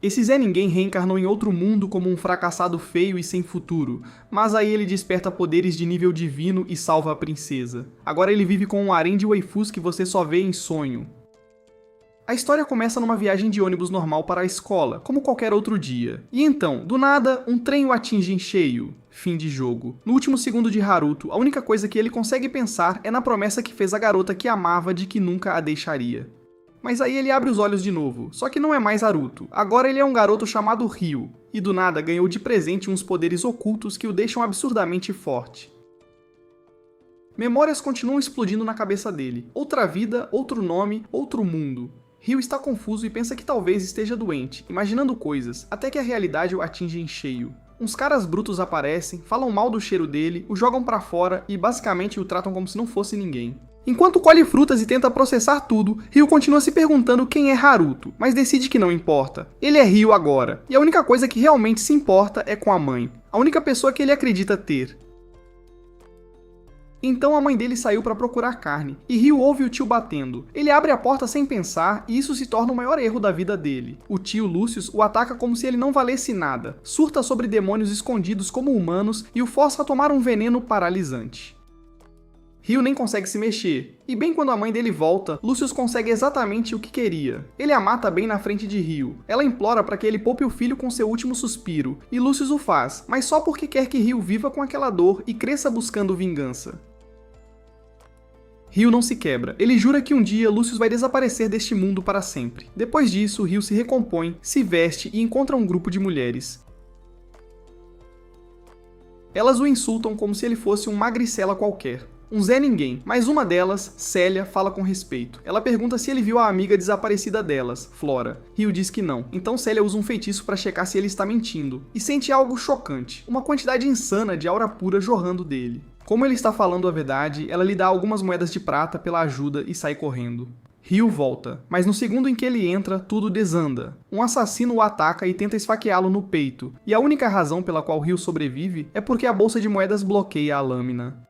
Esse Zé Ninguém reencarnou em outro mundo como um fracassado feio e sem futuro, mas aí ele desperta poderes de nível divino e salva a princesa. Agora ele vive com um harém de waifus que você só vê em sonho. A história começa numa viagem de ônibus normal para a escola, como qualquer outro dia. E então, do nada, um trem o atinge em cheio. Fim de jogo. No último segundo de Haruto, a única coisa que ele consegue pensar é na promessa que fez a garota que amava de que nunca a deixaria. Mas aí ele abre os olhos de novo, só que não é mais Haruto. Agora ele é um garoto chamado Ryu, e do nada ganhou de presente uns poderes ocultos que o deixam absurdamente forte. Memórias continuam explodindo na cabeça dele. Outra vida, outro nome, outro mundo. Ryu está confuso e pensa que talvez esteja doente, imaginando coisas, até que a realidade o atinge em cheio. Uns caras brutos aparecem, falam mal do cheiro dele, o jogam pra fora e basicamente o tratam como se não fosse ninguém. Enquanto colhe frutas e tenta processar tudo, Ryu continua se perguntando quem é Haruto, mas decide que não importa. Ele é Ryu agora, e a única coisa que realmente se importa é com a mãe, a única pessoa que ele acredita ter. Então a mãe dele saiu para procurar carne, e Ryu ouve o tio batendo. Ele abre a porta sem pensar, e isso se torna o maior erro da vida dele. O tio Lucius o ataca como se ele não valesse nada, surta sobre demônios escondidos como humanos e o força a tomar um veneno paralisante. Ryu nem consegue se mexer, e bem quando a mãe dele volta, Lucius consegue exatamente o que queria. Ele a mata bem na frente de Ryu. Ela implora para que ele poupe o filho com seu último suspiro, e Lucius o faz, mas só porque quer que Ryu viva com aquela dor e cresça buscando vingança. Ryu não se quebra. Ele jura que um dia Lucius vai desaparecer deste mundo para sempre. Depois disso, Ryu se recompõe, se veste e encontra um grupo de mulheres. Elas o insultam como se ele fosse um magricela qualquer. Um Zé Ninguém, mas uma delas, Célia, fala com respeito. Ela pergunta se ele viu a amiga desaparecida delas, Flora. Ryu diz que não, então Célia usa um feitiço para checar se ele está mentindo. E sente algo chocante, uma quantidade insana de aura pura jorrando dele. Como ele está falando a verdade, ela lhe dá algumas moedas de prata pela ajuda e sai correndo. Ryu volta, mas no segundo em que ele entra, tudo desanda. Um assassino o ataca e tenta esfaqueá-lo no peito, e a única razão pela qual Ryu sobrevive é porque a bolsa de moedas bloqueia a lâmina.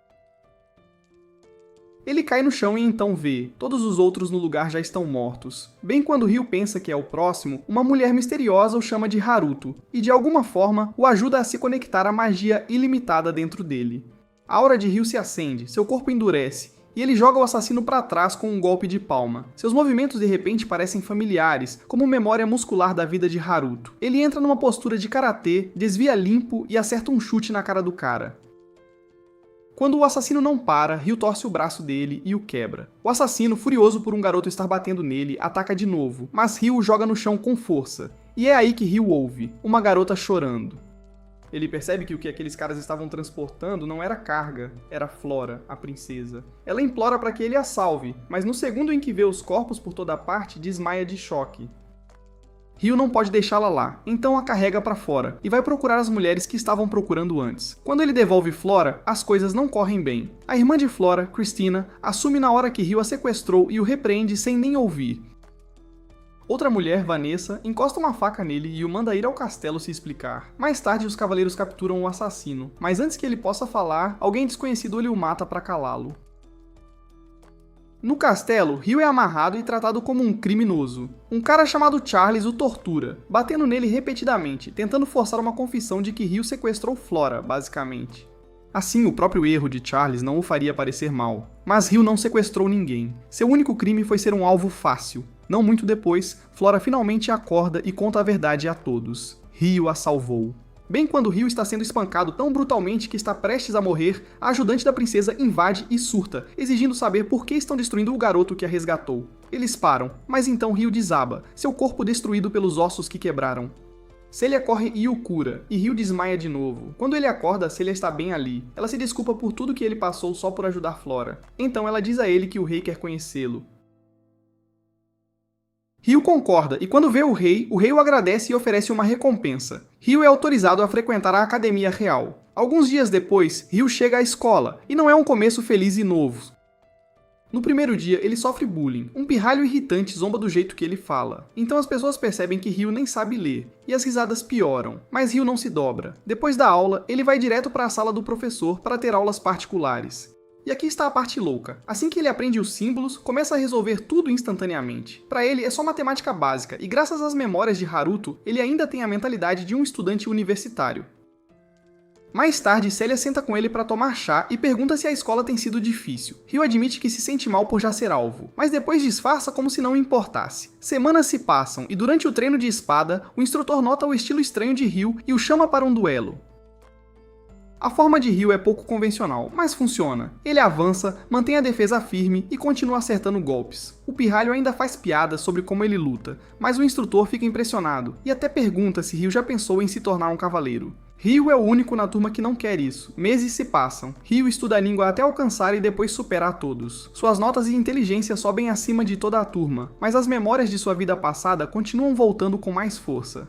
Ele cai no chão e então vê, todos os outros no lugar já estão mortos. Bem quando Ryu pensa que é o próximo, uma mulher misteriosa o chama de Haruto, e de alguma forma o ajuda a se conectar à magia ilimitada dentro dele. A aura de Ryu se acende, seu corpo endurece, e ele joga o assassino para trás com um golpe de palma. Seus movimentos de repente parecem familiares, como memória muscular da vida de Haruto. Ele entra numa postura de karatê, desvia limpo e acerta um chute na cara do cara. Quando o assassino não para, Ryu torce o braço dele e o quebra. O assassino, furioso por um garoto estar batendo nele, ataca de novo, mas Ryu o joga no chão com força. E é aí que Ryu ouve, uma garota chorando. Ele percebe que o que aqueles caras estavam transportando não era carga, era Flora, a princesa. Ela implora para que ele a salve, mas no segundo em que vê os corpos por toda parte, desmaia de choque. Ryu não pode deixá-la lá, então a carrega para fora e vai procurar as mulheres que estavam procurando antes. Quando ele devolve Flora, as coisas não correm bem. A irmã de Flora, Christina, assume na hora que Ryu a sequestrou e o repreende sem nem ouvir. Outra mulher, Vanessa, encosta uma faca nele e o manda ir ao castelo se explicar. Mais tarde, os cavaleiros capturam o assassino, mas antes que ele possa falar, alguém desconhecido lhe o mata para calá-lo. No castelo, Ryu é amarrado e tratado como um criminoso. Um cara chamado Charles o tortura, batendo nele repetidamente, tentando forçar uma confissão de que Ryu sequestrou Flora, basicamente. Assim, o próprio erro de Charles não o faria parecer mal. Mas Ryu não sequestrou ninguém. Seu único crime foi ser um alvo fácil. Não muito depois, Flora finalmente acorda e conta a verdade a todos. Ryu a salvou. Bem quando Ryu está sendo espancado tão brutalmente que está prestes a morrer, a ajudante da princesa invade e surta, exigindo saber por que estão destruindo o garoto que a resgatou. Eles param, mas então Ryu desaba, seu corpo destruído pelos ossos que quebraram. Celia corre e o cura, e Ryu desmaia de novo. Quando ele acorda, Celia está bem ali. Ela se desculpa por tudo que ele passou só por ajudar Flora. Então ela diz a ele que o rei quer conhecê-lo. Ryu concorda, e quando vê o rei o agradece e oferece uma recompensa. Ryu é autorizado a frequentar a Academia Real. Alguns dias depois, Ryu chega à escola, e não é um começo feliz e novo. No primeiro dia, ele sofre bullying. Um pirralho irritante zomba do jeito que ele fala. Então as pessoas percebem que Ryu nem sabe ler, e as risadas pioram. Mas Ryu não se dobra. Depois da aula, ele vai direto para a sala do professor para ter aulas particulares. E aqui está a parte louca. Assim que ele aprende os símbolos, começa a resolver tudo instantaneamente. Para ele é só matemática básica, e graças às memórias de Haruto, ele ainda tem a mentalidade de um estudante universitário. Mais tarde, Célia senta com ele para tomar chá e pergunta se a escola tem sido difícil. Ryu admite que se sente mal por já ser alvo, mas depois disfarça como se não importasse. Semanas se passam e durante o treino de espada, o instrutor nota o estilo estranho de Ryu e o chama para um duelo. A forma de Ryu é pouco convencional, mas funciona. Ele avança, mantém a defesa firme e continua acertando golpes. O pirralho ainda faz piadas sobre como ele luta, mas o instrutor fica impressionado e até pergunta se Ryu já pensou em se tornar um cavaleiro. Ryu é o único na turma que não quer isso. Meses se passam. Ryu estuda a língua até alcançar e depois superar todos. Suas notas e inteligência sobem acima de toda a turma, mas as memórias de sua vida passada continuam voltando com mais força.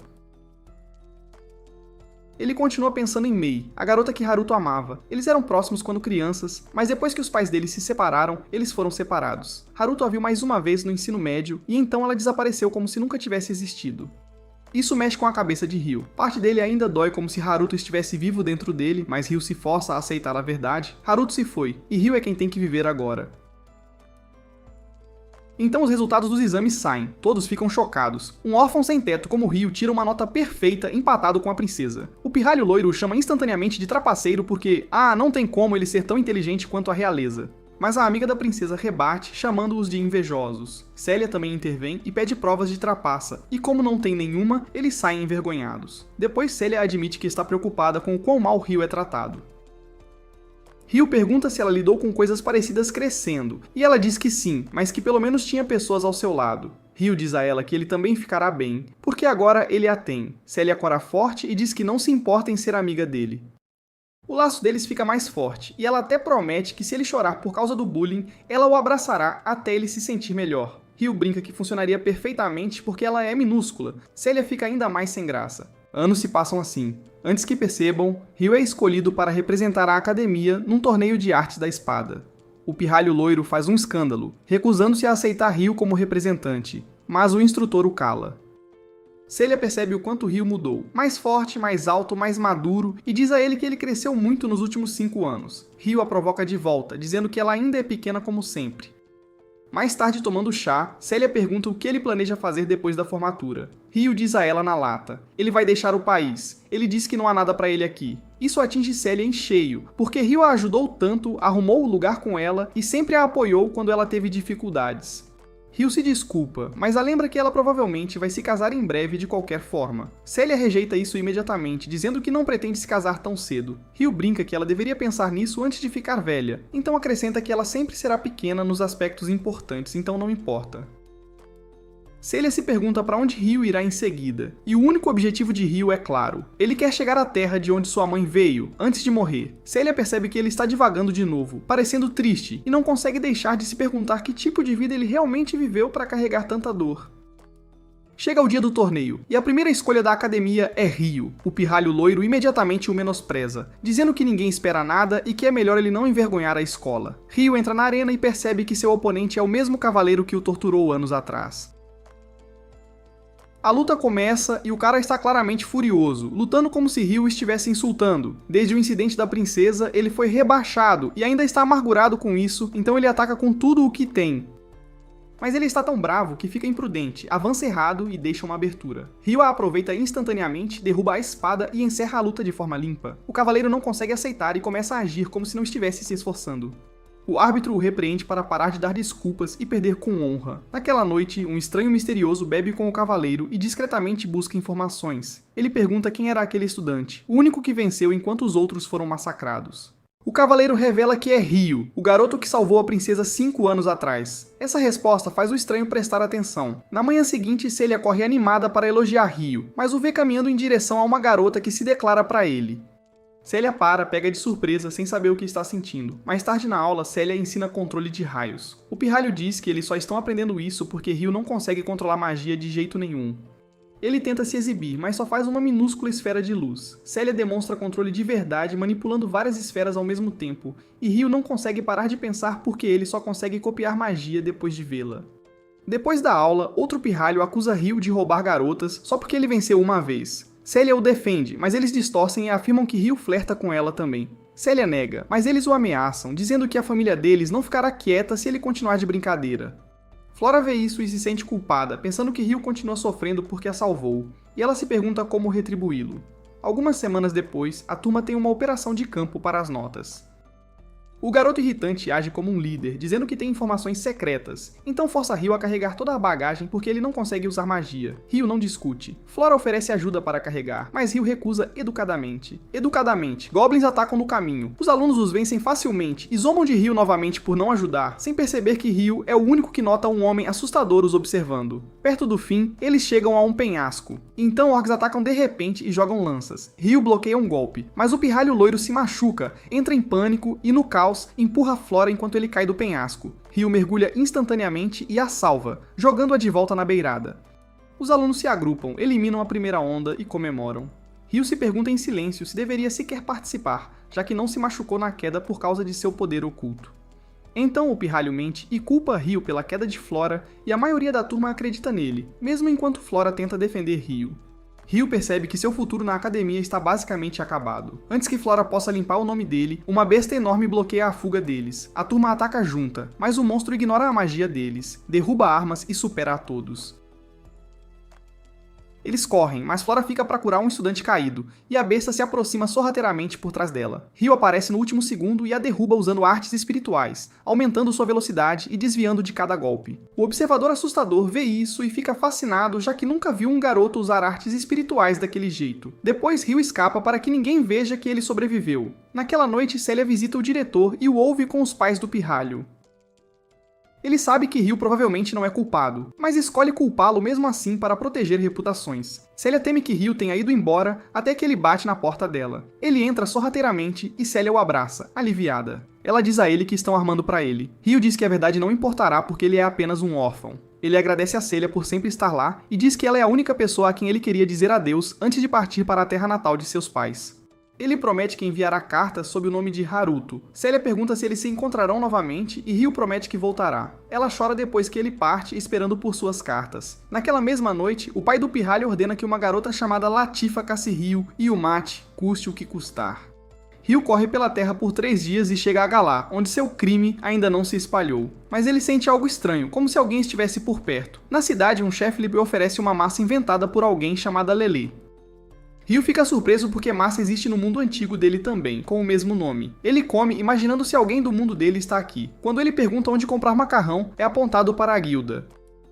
Ele continua pensando em Mei, a garota que Haruto amava. Eles eram próximos quando crianças, mas depois que os pais deles se separaram, eles foram separados. Haruto a viu mais uma vez no ensino médio, e então ela desapareceu como se nunca tivesse existido. Isso mexe com a cabeça de Ryu. Parte dele ainda dói como se Haruto estivesse vivo dentro dele, mas Ryu se força a aceitar a verdade. Haruto se foi, e Ryu é quem tem que viver agora. Então os resultados dos exames saem, todos ficam chocados. Um órfão sem teto como Ryu tira uma nota perfeita empatado com a princesa. O pirralho loiro o chama instantaneamente de trapaceiro porque, não tem como ele ser tão inteligente quanto a realeza. Mas a amiga da princesa rebate, chamando-os de invejosos. Célia também intervém e pede provas de trapaça, e como não tem nenhuma, eles saem envergonhados. Depois Célia admite que está preocupada com o quão mal Ryu é tratado. Ryu pergunta se ela lidou com coisas parecidas crescendo, e ela diz que sim, mas que pelo menos tinha pessoas ao seu lado. Ryu diz a ela que ele também ficará bem, porque agora ele a tem. Célia cora forte e diz que não se importa em ser amiga dele. O laço deles fica mais forte, e ela até promete que se ele chorar por causa do bullying, ela o abraçará até ele se sentir melhor. Ryu brinca que funcionaria perfeitamente porque ela é minúscula. Célia fica ainda mais sem graça. Anos se passam assim. Antes que percebam, Ryu é escolhido para representar a academia num torneio de artes da espada. O pirralho loiro faz um escândalo, recusando-se a aceitar Ryu como representante, mas o instrutor o cala. Célia percebe o quanto Ryu mudou, mais forte, mais alto, mais maduro, e diz a ele que ele cresceu muito nos últimos 5 anos. Ryu a provoca de volta, dizendo que ela ainda é pequena como sempre. Mais tarde, tomando chá, Célia pergunta o que ele planeja fazer depois da formatura. Ryu diz a ela na lata. Ele vai deixar o país. Ele diz que não há nada pra ele aqui. Isso atinge Célia em cheio, porque Ryu a ajudou tanto, arrumou o lugar com ela e sempre a apoiou quando ela teve dificuldades. Ryu se desculpa, mas a lembra que ela provavelmente vai se casar em breve de qualquer forma. Célia rejeita isso imediatamente, dizendo que não pretende se casar tão cedo. Ryu brinca que ela deveria pensar nisso antes de ficar velha, então acrescenta que ela sempre será pequena nos aspectos importantes, então não importa. Célia se pergunta para onde Ryu irá em seguida, e o único objetivo de Ryu é claro. Ele quer chegar à terra de onde sua mãe veio, antes de morrer. Célia percebe que ele está divagando de novo, parecendo triste, e não consegue deixar de se perguntar que tipo de vida ele realmente viveu para carregar tanta dor. Chega o dia do torneio, e a primeira escolha da academia é Ryu. O pirralho loiro imediatamente o menospreza, dizendo que ninguém espera nada e que é melhor ele não envergonhar a escola. Ryu entra na arena e percebe que seu oponente é o mesmo cavaleiro que o torturou anos atrás. A luta começa e o cara está claramente furioso, lutando como se Ryu estivesse insultando. Desde o incidente da princesa, ele foi rebaixado e ainda está amargurado com isso, então ele ataca com tudo o que tem. Mas ele está tão bravo que fica imprudente, avança errado e deixa uma abertura. Ryu a aproveita instantaneamente, derruba a espada e encerra a luta de forma limpa. O cavaleiro não consegue aceitar e começa a agir como se não estivesse se esforçando. O árbitro o repreende para parar de dar desculpas e perder com honra. Naquela noite, um estranho misterioso bebe com o cavaleiro e discretamente busca informações. Ele pergunta quem era aquele estudante, o único que venceu enquanto os outros foram massacrados. O cavaleiro revela que é Ryu, o garoto que salvou a princesa 5 anos atrás. Essa resposta faz o estranho prestar atenção. Na manhã seguinte, Célia corre animada para elogiar Ryu, mas o vê caminhando em direção a uma garota que se declara para ele. Célia pega de surpresa sem saber o que está sentindo. Mais tarde na aula, Célia ensina controle de raios. O pirralho diz que eles só estão aprendendo isso porque Ryu não consegue controlar magia de jeito nenhum. Ele tenta se exibir, mas só faz uma minúscula esfera de luz. Célia demonstra controle de verdade manipulando várias esferas ao mesmo tempo, e Ryu não consegue parar de pensar porque ele só consegue copiar magia depois de vê-la. Depois da aula, outro pirralho acusa Ryu de roubar garotas só porque ele venceu uma vez. Célia o defende, mas eles distorcem e afirmam que Rio flerta com ela também. Célia nega, mas eles o ameaçam, dizendo que a família deles não ficará quieta se ele continuar de brincadeira. Flora vê isso e se sente culpada, pensando que Rio continua sofrendo porque a salvou, e ela se pergunta como retribuí-lo. Algumas semanas depois, a turma tem uma operação de campo para as notas. O garoto irritante age como um líder, dizendo que tem informações secretas, então força Rio a carregar toda a bagagem porque ele não consegue usar magia. Rio não discute. Flora oferece ajuda para carregar, mas Rio recusa educadamente. Goblins atacam no caminho. Os alunos os vencem facilmente e zombam de Rio novamente por não ajudar, sem perceber que Rio é o único que nota um homem assustador os observando. Perto do fim, eles chegam a um penhasco. Então orcs atacam de repente e jogam lanças. Rio bloqueia um golpe, mas o pirralho loiro se machuca, entra em pânico e no caos empurra Flora enquanto ele cai do penhasco. Rio mergulha instantaneamente e a salva, jogando-a de volta na beirada. Os alunos se agrupam, eliminam a primeira onda e comemoram. Rio se pergunta em silêncio se deveria sequer participar, já que não se machucou na queda por causa de seu poder oculto. Então o pirralho mente e culpa Rio pela queda de Flora e a maioria da turma acredita nele, mesmo enquanto Flora tenta defender Rio. Rio percebe que seu futuro na academia está basicamente acabado. Antes que Flora possa limpar o nome dele, uma besta enorme bloqueia a fuga deles. A turma ataca junta, mas o monstro ignora a magia deles, derruba armas e supera a todos. Eles correm, mas Flora fica para curar um estudante caído, e a besta se aproxima sorrateiramente por trás dela. Rio aparece no último segundo e a derruba usando artes espirituais, aumentando sua velocidade e desviando de cada golpe. O observador assustador vê isso e fica fascinado, já que nunca viu um garoto usar artes espirituais daquele jeito. Depois Rio escapa para que ninguém veja que ele sobreviveu. Naquela noite, Célia visita o diretor e o ouve com os pais do pirralho. Ele sabe que Rio provavelmente não é culpado, mas escolhe culpá-lo mesmo assim para proteger reputações. Célia teme que Rio tenha ido embora até que ele bate na porta dela. Ele entra sorrateiramente e Célia o abraça, aliviada. Ela diz a ele que estão armando para ele. Rio diz que a verdade não importará porque ele é apenas um órfão. Ele agradece a Célia por sempre estar lá e diz que ela é a única pessoa a quem ele queria dizer adeus antes de partir para a terra natal de seus pais. Ele promete que enviará cartas sob o nome de Haruto. Célia pergunta se eles se encontrarão novamente e Rio promete que voltará. Ela chora depois que ele parte, esperando por suas cartas. Naquela mesma noite, o pai do pirralho ordena que uma garota chamada Latifa casse Rio e o mate, custe o que custar. Rio corre pela terra por 3 dias e chega a Galar, onde seu crime ainda não se espalhou. Mas ele sente algo estranho, como se alguém estivesse por perto. Na cidade, um chefe lhe oferece uma massa inventada por alguém chamada Lelê. Rio fica surpreso porque massa existe no mundo antigo dele também, com o mesmo nome. Ele come imaginando se alguém do mundo dele está aqui. Quando ele pergunta onde comprar macarrão, é apontado para a guilda.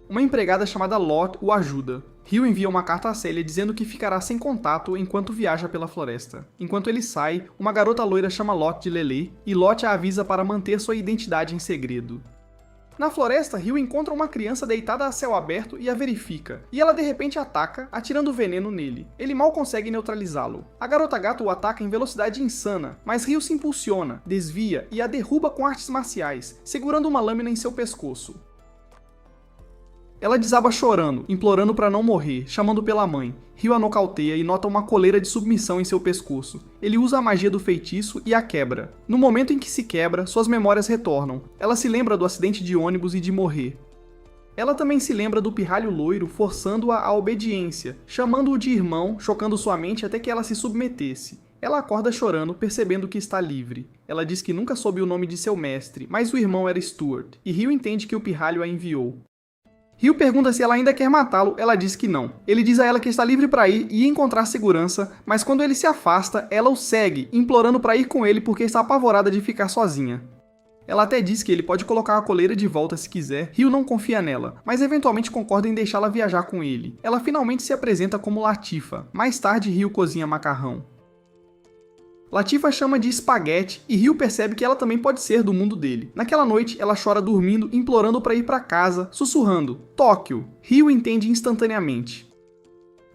Uma empregada chamada Lot o ajuda. Rio envia uma carta a Célia dizendo que ficará sem contato enquanto viaja pela floresta. Enquanto ele sai, uma garota loira chama Lot de Lelê e Lot a avisa para manter sua identidade em segredo. Na floresta, Rio encontra uma criança deitada a céu aberto e a verifica, e ela de repente ataca, atirando veneno nele. Ele mal consegue neutralizá-lo. A garota gato o ataca em velocidade insana, mas Rio se impulsiona, desvia e a derruba com artes marciais, segurando uma lâmina em seu pescoço. Ela desaba chorando, implorando para não morrer, chamando pela mãe. Rio a nocauteia e nota uma coleira de submissão em seu pescoço. Ele usa a magia do feitiço e a quebra. No momento em que se quebra, suas memórias retornam. Ela se lembra do acidente de ônibus e de morrer. Ela também se lembra do pirralho loiro forçando-a à obediência, chamando-o de irmão, chocando sua mente até que ela se submetesse. Ela acorda chorando, percebendo que está livre. Ela diz que nunca soube o nome de seu mestre, mas o irmão era Stuart, e Rio entende que o pirralho a enviou. Rio pergunta se ela ainda quer matá-lo, ela diz que não. Ele diz a ela que está livre para ir e encontrar segurança, mas quando ele se afasta, ela o segue, implorando para ir com ele porque está apavorada de ficar sozinha. Ela até diz que ele pode colocar a coleira de volta se quiser. Rio não confia nela, mas eventualmente concorda em deixá-la viajar com ele. Ela finalmente se apresenta como Latifa. Mais tarde, Rio cozinha macarrão. Latifa chama de espaguete e Rio percebe que ela também pode ser do mundo dele. Naquela noite, ela chora dormindo, implorando para ir para casa, sussurrando Tóquio. Rio entende instantaneamente.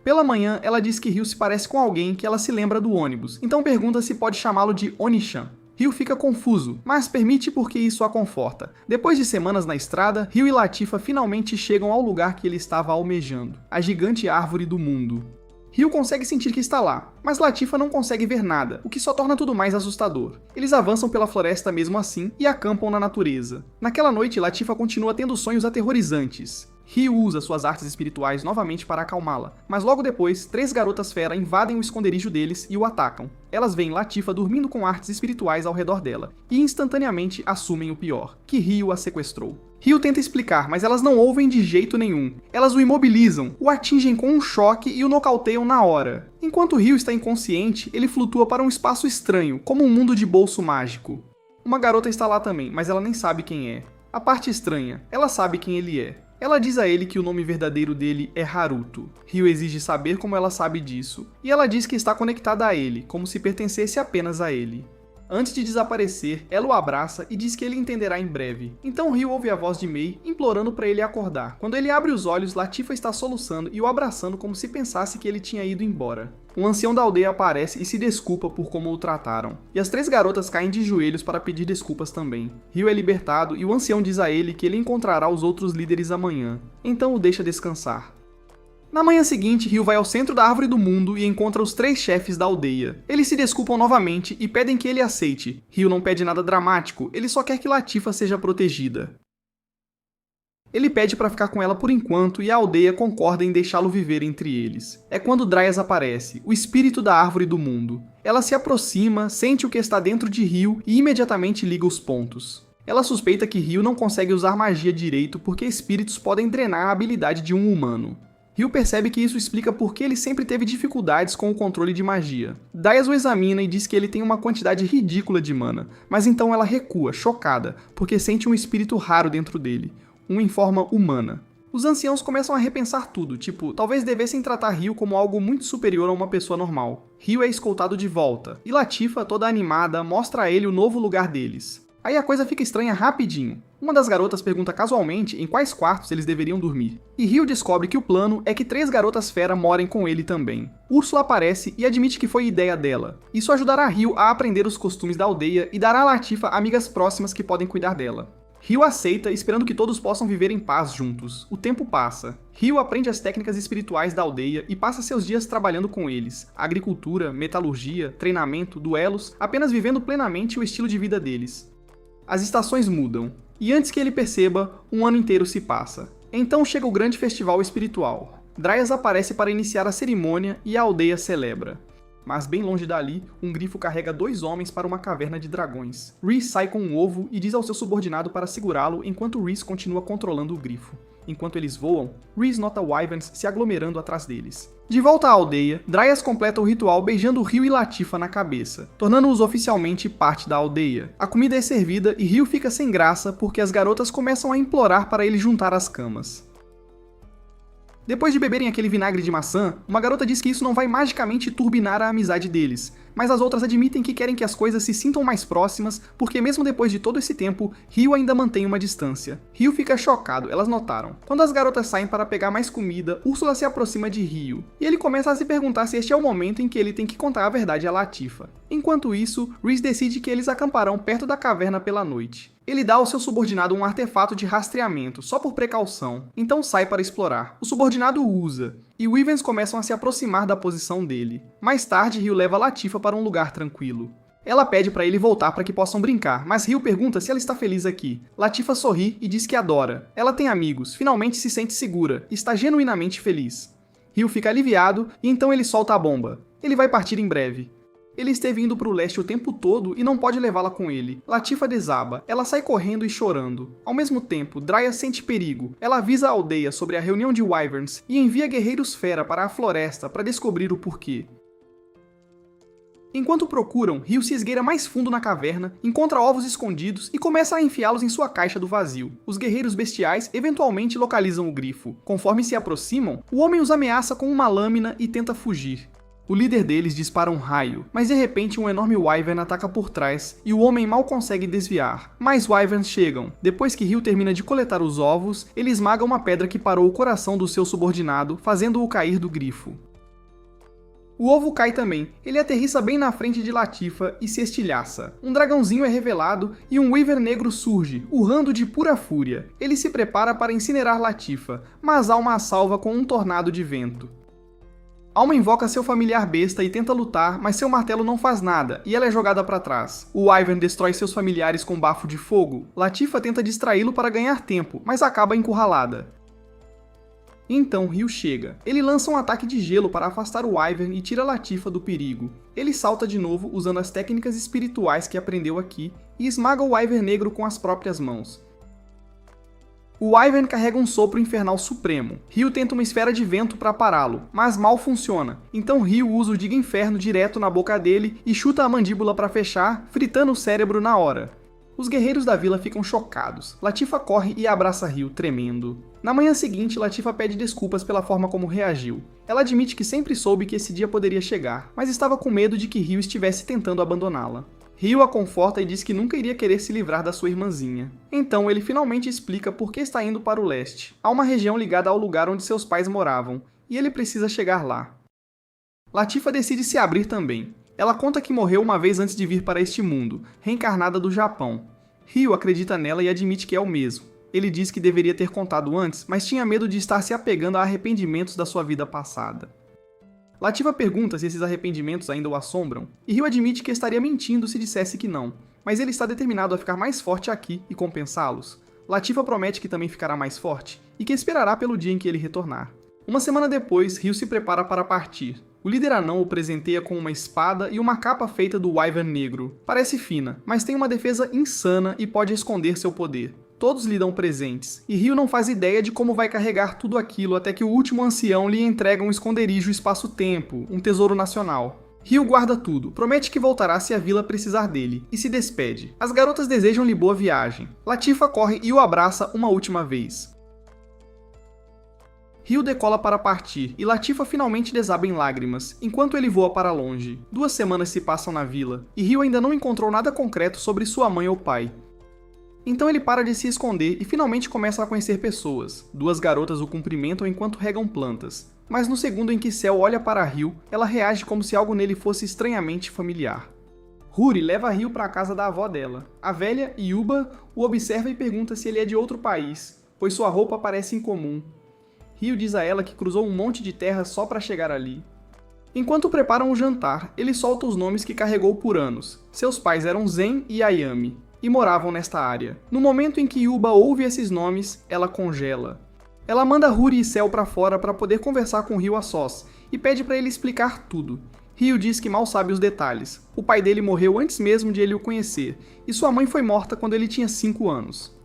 Pela manhã, ela diz que Rio se parece com alguém que ela se lembra do ônibus, então pergunta se pode chamá-lo de Onichan. Rio fica confuso, mas permite porque isso a conforta. Depois de semanas na estrada, Rio e Latifa finalmente chegam ao lugar que ele estava almejando, a gigante árvore do mundo. Rio consegue sentir que está lá, mas Latifa não consegue ver nada, o que só torna tudo mais assustador. Eles avançam pela floresta mesmo assim e acampam na natureza. Naquela noite, Latifa continua tendo sonhos aterrorizantes. Ryu usa suas artes espirituais novamente para acalmá-la, mas logo depois, 3 garotas fera invadem o esconderijo deles e o atacam. Elas veem Latifah dormindo com artes espirituais ao redor dela, e instantaneamente assumem o pior, que Ryu a sequestrou. Ryu tenta explicar, mas elas não ouvem de jeito nenhum. Elas o imobilizam, o atingem com um choque e o nocauteiam na hora. Enquanto Ryu está inconsciente, ele flutua para um espaço estranho, como um mundo de bolso mágico. Uma garota está lá também, mas ela nem sabe quem é. A parte estranha, ela sabe quem ele é. Ela diz a ele que o nome verdadeiro dele é Haruto. Ryu exige saber como ela sabe disso, e ela diz que está conectada a ele, como se pertencesse apenas a ele. Antes de desaparecer, ela o abraça e diz que ele entenderá em breve. Então Ryu ouve a voz de Mei, implorando para ele acordar. Quando ele abre os olhos, Latifah está soluçando e o abraçando como se pensasse que ele tinha ido embora. Um ancião da aldeia aparece e se desculpa por como o trataram. E as 3 garotas caem de joelhos para pedir desculpas também. Ryu é libertado e o ancião diz a ele que ele encontrará os outros líderes amanhã. Então o deixa descansar. Na manhã seguinte, Ryu vai ao centro da Árvore do Mundo e encontra os 3 chefes da aldeia. Eles se desculpam novamente e pedem que ele aceite. Ryu não pede nada dramático, ele só quer que Latifah seja protegida. Ele pede para ficar com ela por enquanto e a aldeia concorda em deixá-lo viver entre eles. É quando Dryas aparece, o espírito da Árvore do Mundo. Ela se aproxima, sente o que está dentro de Ryu e imediatamente liga os pontos. Ela suspeita que Ryu não consegue usar magia direito porque espíritos podem drenar a habilidade de um humano. Ryu percebe que isso explica por que ele sempre teve dificuldades com o controle de magia. Dryas o examina e diz que ele tem uma quantidade ridícula de mana, mas então ela recua, chocada, porque sente um espírito raro dentro dele, um em forma humana. Os anciãos começam a repensar tudo, tipo, talvez devessem tratar Ryu como algo muito superior a uma pessoa normal. Ryu é escoltado de volta, e Latifah, toda animada, mostra a ele o novo lugar deles. Aí a coisa fica estranha rapidinho. Uma das garotas pergunta casualmente em quais quartos eles deveriam dormir. E Ryu descobre que o plano é que 3 garotas fera morem com ele também. Úrsula aparece e admite que foi ideia dela. Isso ajudará Ryu a aprender os costumes da aldeia e dará a Latifah amigas próximas que podem cuidar dela. Ryu aceita, esperando que todos possam viver em paz juntos. O tempo passa. Ryu aprende as técnicas espirituais da aldeia e passa seus dias trabalhando com eles. Agricultura, metalurgia, treinamento, duelos, apenas vivendo plenamente o estilo de vida deles. As estações mudam, e antes que ele perceba, um ano inteiro se passa. Então chega o grande festival espiritual. Dryas aparece para iniciar a cerimônia e a aldeia celebra. Mas bem longe dali, um grifo carrega 2 homens para uma caverna de dragões. Rhys sai com um ovo e diz ao seu subordinado para segurá-lo enquanto Rhys continua controlando o grifo. Enquanto eles voam, Rhys nota Wyverns se aglomerando atrás deles. De volta à aldeia, Dryas completa o ritual beijando Ryu e Latifah na cabeça, tornando-os oficialmente parte da aldeia. A comida é servida e Ryu fica sem graça porque as garotas começam a implorar para ele juntar as camas. Depois de beberem aquele vinagre de maçã, uma garota diz que isso não vai magicamente turbinar a amizade deles, mas as outras admitem que querem que as coisas se sintam mais próximas, porque mesmo depois de todo esse tempo, Ryu ainda mantém uma distância. Ryu fica chocado, elas notaram. Quando as garotas saem para pegar mais comida, Úrsula se aproxima de Ryu, e ele começa a se perguntar se este é o momento em que ele tem que contar a verdade a Latifah. Enquanto isso, Rhys decide que eles acamparão perto da caverna pela noite. Ele dá ao seu subordinado um artefato de rastreamento, só por precaução, então sai para explorar. O subordinado o usa, e Wyverns começam a se aproximar da posição dele. Mais tarde, Ryu leva Latifah para um lugar tranquilo. Ela pede para ele voltar para que possam brincar, mas Ryu pergunta se ela está feliz aqui. Latifah sorri e diz que adora. Ela tem amigos, finalmente se sente segura, e está genuinamente feliz. Ryu fica aliviado, e então ele solta a bomba. Ele vai partir em breve. Ele esteve indo para o leste o tempo todo e não pode levá-la com ele. Latifah desaba. Ela sai correndo e chorando. Ao mesmo tempo, Dryas sente perigo. Ela avisa a aldeia sobre a reunião de Wyverns e envia guerreiros fera para a floresta para descobrir o porquê. Enquanto procuram, Ryu se esgueira mais fundo na caverna, encontra ovos escondidos e começa a enfiá-los em sua caixa do vazio. Os guerreiros bestiais eventualmente localizam o grifo. Conforme se aproximam, o homem os ameaça com uma lâmina e tenta fugir. O líder deles dispara um raio, mas de repente um enorme Wyvern ataca por trás e o homem mal consegue desviar. Mais Wyverns chegam. Depois que Ryu termina de coletar os ovos, ele esmaga uma pedra que parou o coração do seu subordinado, fazendo-o cair do grifo. O ovo cai também. Ele aterrissa bem na frente de Latifah e se estilhaça. Um dragãozinho é revelado e um Wyvern negro surge, urrando de pura fúria. Ele se prepara para incinerar Latifah, mas Alma a salva com um tornado de vento. Alma invoca seu familiar besta e tenta lutar, mas seu martelo não faz nada, e ela é jogada para trás. O Wyvern destrói seus familiares com bafo de fogo. Latifah tenta distraí-lo para ganhar tempo, mas acaba encurralada. E então Ryu chega. Ele lança um ataque de gelo para afastar o Wyvern e tira Latifah do perigo. Ele salta de novo usando as técnicas espirituais que aprendeu aqui e esmaga o Wyvern negro com as próprias mãos. O Wyvern carrega um sopro infernal supremo. Ryu tenta uma esfera de vento para pará-lo, mas mal funciona. Então Ryu usa o Diga Inferno direto na boca dele e chuta a mandíbula para fechar, fritando o cérebro na hora. Os guerreiros da vila ficam chocados. Latifah corre e abraça Ryu, tremendo. Na manhã seguinte, Latifah pede desculpas pela forma como reagiu. Ela admite que sempre soube que esse dia poderia chegar, mas estava com medo de que Ryu estivesse tentando abandoná-la. Ryu a conforta e diz que nunca iria querer se livrar da sua irmãzinha. Então ele finalmente explica por que está indo para o leste. Há uma região ligada ao lugar onde seus pais moravam, e ele precisa chegar lá. Latifah decide se abrir também. Ela conta que morreu uma vez antes de vir para este mundo, reencarnada do Japão. Ryu acredita nela e admite que é o mesmo. Ele diz que deveria ter contado antes, mas tinha medo de estar se apegando a arrependimentos da sua vida passada. Latifah pergunta se esses arrependimentos ainda o assombram, e Ryu admite que estaria mentindo se dissesse que não, mas ele está determinado a ficar mais forte aqui e compensá-los. Latifah promete que também ficará mais forte, e que esperará pelo dia em que ele retornar. Uma semana depois, Ryu se prepara para partir. O líder anão o presenteia com uma espada e uma capa feita do Wyvern negro. Parece fina, mas tem uma defesa insana e pode esconder seu poder. Todos lhe dão presentes, e Ryu não faz ideia de como vai carregar tudo aquilo até que o último ancião lhe entrega um esconderijo espaço-tempo, um tesouro nacional. Ryu guarda tudo, promete que voltará se a vila precisar dele, e se despede. As garotas desejam-lhe boa viagem. Latifah corre e o abraça uma última vez. Ryu decola para partir, e Latifah finalmente desaba em lágrimas, enquanto ele voa para longe. 2 semanas se passam na vila, e Ryu ainda não encontrou nada concreto sobre sua mãe ou pai. Então ele para de se esconder e finalmente começa a conhecer pessoas. 2 garotas o cumprimentam enquanto regam plantas. Mas no segundo em que Cell olha para Ryu, ela reage como se algo nele fosse estranhamente familiar. Huri leva Ryu para a casa da avó dela. A velha, Yuba, o observa e pergunta se ele é de outro país, pois sua roupa parece incomum. Ryu diz a ela que cruzou um monte de terra só para chegar ali. Enquanto preparam o jantar, ele solta os nomes que carregou por anos. Seus pais eram Zen e Ayami, e moravam nesta área. No momento em que Yuba ouve esses nomes, ela congela. Ela manda Huri e Cell para fora para poder conversar com Ryu a sós, e pede para ele explicar tudo. Ryu diz que mal sabe os detalhes. O pai dele morreu antes mesmo de ele o conhecer, e sua mãe foi morta quando ele tinha 5 anos.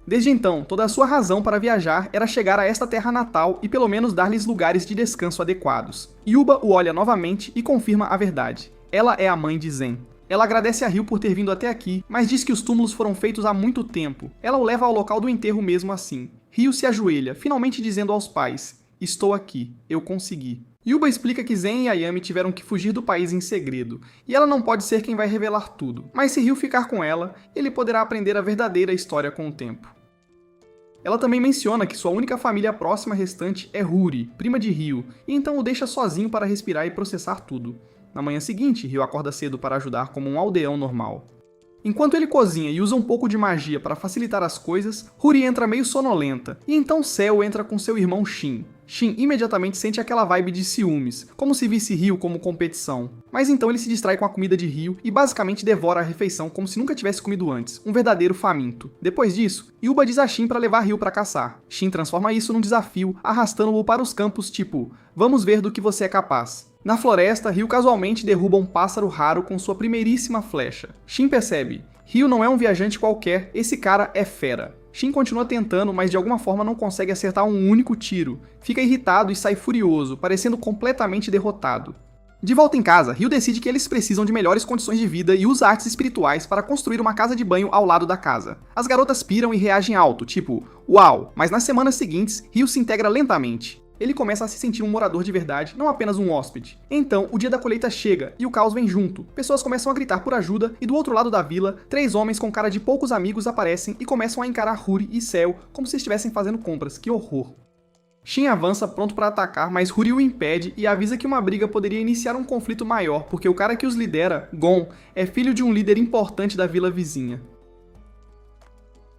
Desde então, toda a sua razão para viajar era chegar a esta terra natal e pelo menos dar-lhes lugares de descanso adequados. Yuba o olha novamente e confirma a verdade. Ela é a mãe de Zen. Ela agradece a Ryu por ter vindo até aqui, mas diz que os túmulos foram feitos há muito tempo. Ela o leva ao local do enterro mesmo assim. Ryu se ajoelha, finalmente dizendo aos pais: "Estou aqui, eu consegui." Yuba explica que Zen e Ayami tiveram que fugir do país em segredo, e ela não pode ser quem vai revelar tudo. Mas se Ryu ficar com ela, ele poderá aprender a verdadeira história com o tempo. Ela também menciona que sua única família próxima restante é Huri, prima de Ryu, e então o deixa sozinho para respirar e processar tudo. Na manhã seguinte, Ryu acorda cedo para ajudar como um aldeão normal. Enquanto ele cozinha e usa um pouco de magia para facilitar as coisas, Huri entra meio sonolenta, e então Cell entra com seu irmão Shin. Shin imediatamente sente aquela vibe de ciúmes, como se visse Ryu como competição. Mas então ele se distrai com a comida de Ryu e basicamente devora a refeição como se nunca tivesse comido antes, um verdadeiro faminto. Depois disso, Yuba diz a Shin para levar Ryu para caçar. Shin transforma isso num desafio, arrastando-o para os campos tipo, "Vamos ver do que você é capaz." Na floresta, Ryu casualmente derruba um pássaro raro com sua primeiríssima flecha. Shin percebe: Ryu não é um viajante qualquer, esse cara é fera. Shin continua tentando, mas de alguma forma não consegue acertar um único tiro. Fica irritado e sai furioso, parecendo completamente derrotado. De volta em casa, Ryu decide que eles precisam de melhores condições de vida e usa artes espirituais para construir uma casa de banho ao lado da casa. As garotas piram e reagem alto, tipo, "Uau!", mas nas semanas seguintes, Ryu se integra lentamente. Ele começa a se sentir um morador de verdade, não apenas um hóspede. Então, o dia da colheita chega e o caos vem junto. Pessoas começam a gritar por ajuda e do outro lado da vila, 3 homens com cara de poucos amigos aparecem e começam a encarar Huri e Cell como se estivessem fazendo compras. Que horror! Shin avança pronto para atacar, mas Huri o impede e avisa que uma briga poderia iniciar um conflito maior, porque o cara que os lidera, Gon, é filho de um líder importante da vila vizinha.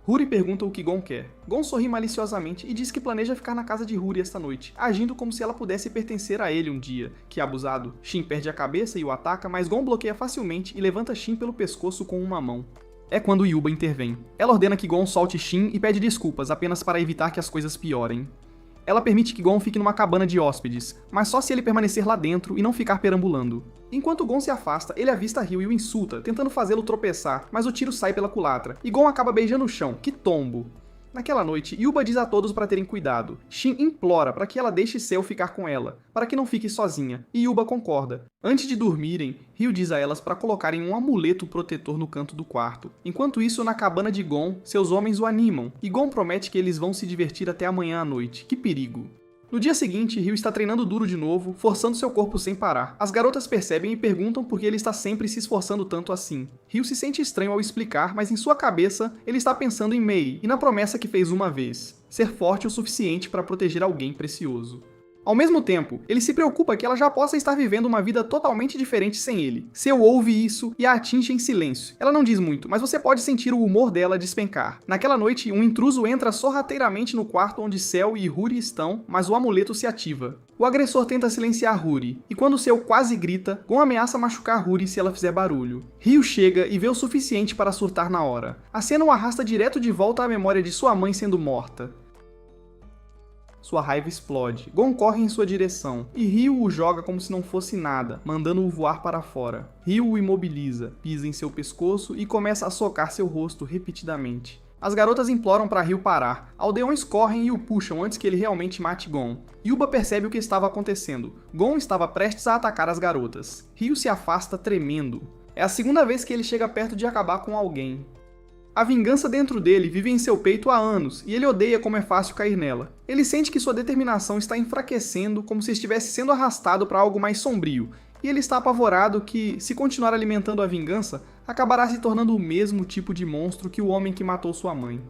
Huri pergunta o que Gon quer. Gon sorri maliciosamente e diz que planeja ficar na casa de Huri esta noite, agindo como se ela pudesse pertencer a ele um dia. Que abusado. Shin perde a cabeça e o ataca, mas Gon bloqueia facilmente e levanta Shin pelo pescoço com uma mão. É quando Yuba intervém. Ela ordena que Gon solte Shin e pede desculpas, apenas para evitar que as coisas piorem. Ela permite que Gon fique numa cabana de hóspedes, mas só se ele permanecer lá dentro e não ficar perambulando. Enquanto Gon se afasta, ele avista Ryu e o insulta, tentando fazê-lo tropeçar, mas o tiro sai pela culatra, e Gon acaba beijando o chão. Que tombo! Naquela noite, Yuba diz a todos para terem cuidado. Shin implora para que ela deixe Cell ficar com ela, para que não fique sozinha, e Yuba concorda. Antes de dormirem, Ryu diz a elas para colocarem um amuleto protetor no canto do quarto. Enquanto isso, na cabana de Gon, seus homens o animam, e Gon promete que eles vão se divertir até amanhã à noite. Que perigo! No dia seguinte, Ryu está treinando duro de novo, forçando seu corpo sem parar. As garotas percebem e perguntam por que ele está sempre se esforçando tanto assim. Ryu se sente estranho ao explicar, mas em sua cabeça, ele está pensando em Mei e na promessa que fez uma vez: ser forte o suficiente para proteger alguém precioso. Ao mesmo tempo, ele se preocupa que ela já possa estar vivendo uma vida totalmente diferente sem ele. Seu ouve isso e a atinge em silêncio. Ela não diz muito, mas você pode sentir o humor dela despencar. Naquela noite, um intruso entra sorrateiramente no quarto onde Cell e Ruri estão, mas o amuleto se ativa. O agressor tenta silenciar Ruri, e quando Cell quase grita, Gon ameaça machucar Ruri se ela fizer barulho. Ryu chega e vê o suficiente para surtar na hora. A cena o arrasta direto de volta à memória de sua mãe sendo morta. Sua raiva explode. Gon corre em sua direção, e Ryu o joga como se não fosse nada, mandando-o voar para fora. Ryu o imobiliza, pisa em seu pescoço e começa a socar seu rosto repetidamente. As garotas imploram para Ryu parar. Aldeões correm e o puxam antes que ele realmente mate Gon. Yuba percebe o que estava acontecendo. Gon estava prestes a atacar as garotas. Ryu se afasta tremendo. É a segunda vez que ele chega perto de acabar com alguém. A vingança dentro dele vive em seu peito há anos, e ele odeia como é fácil cair nela. Ele sente que sua determinação está enfraquecendo, como se estivesse sendo arrastado para algo mais sombrio, e ele está apavorado que, se continuar alimentando a vingança, acabará se tornando o mesmo tipo de monstro que o homem que matou sua mãe.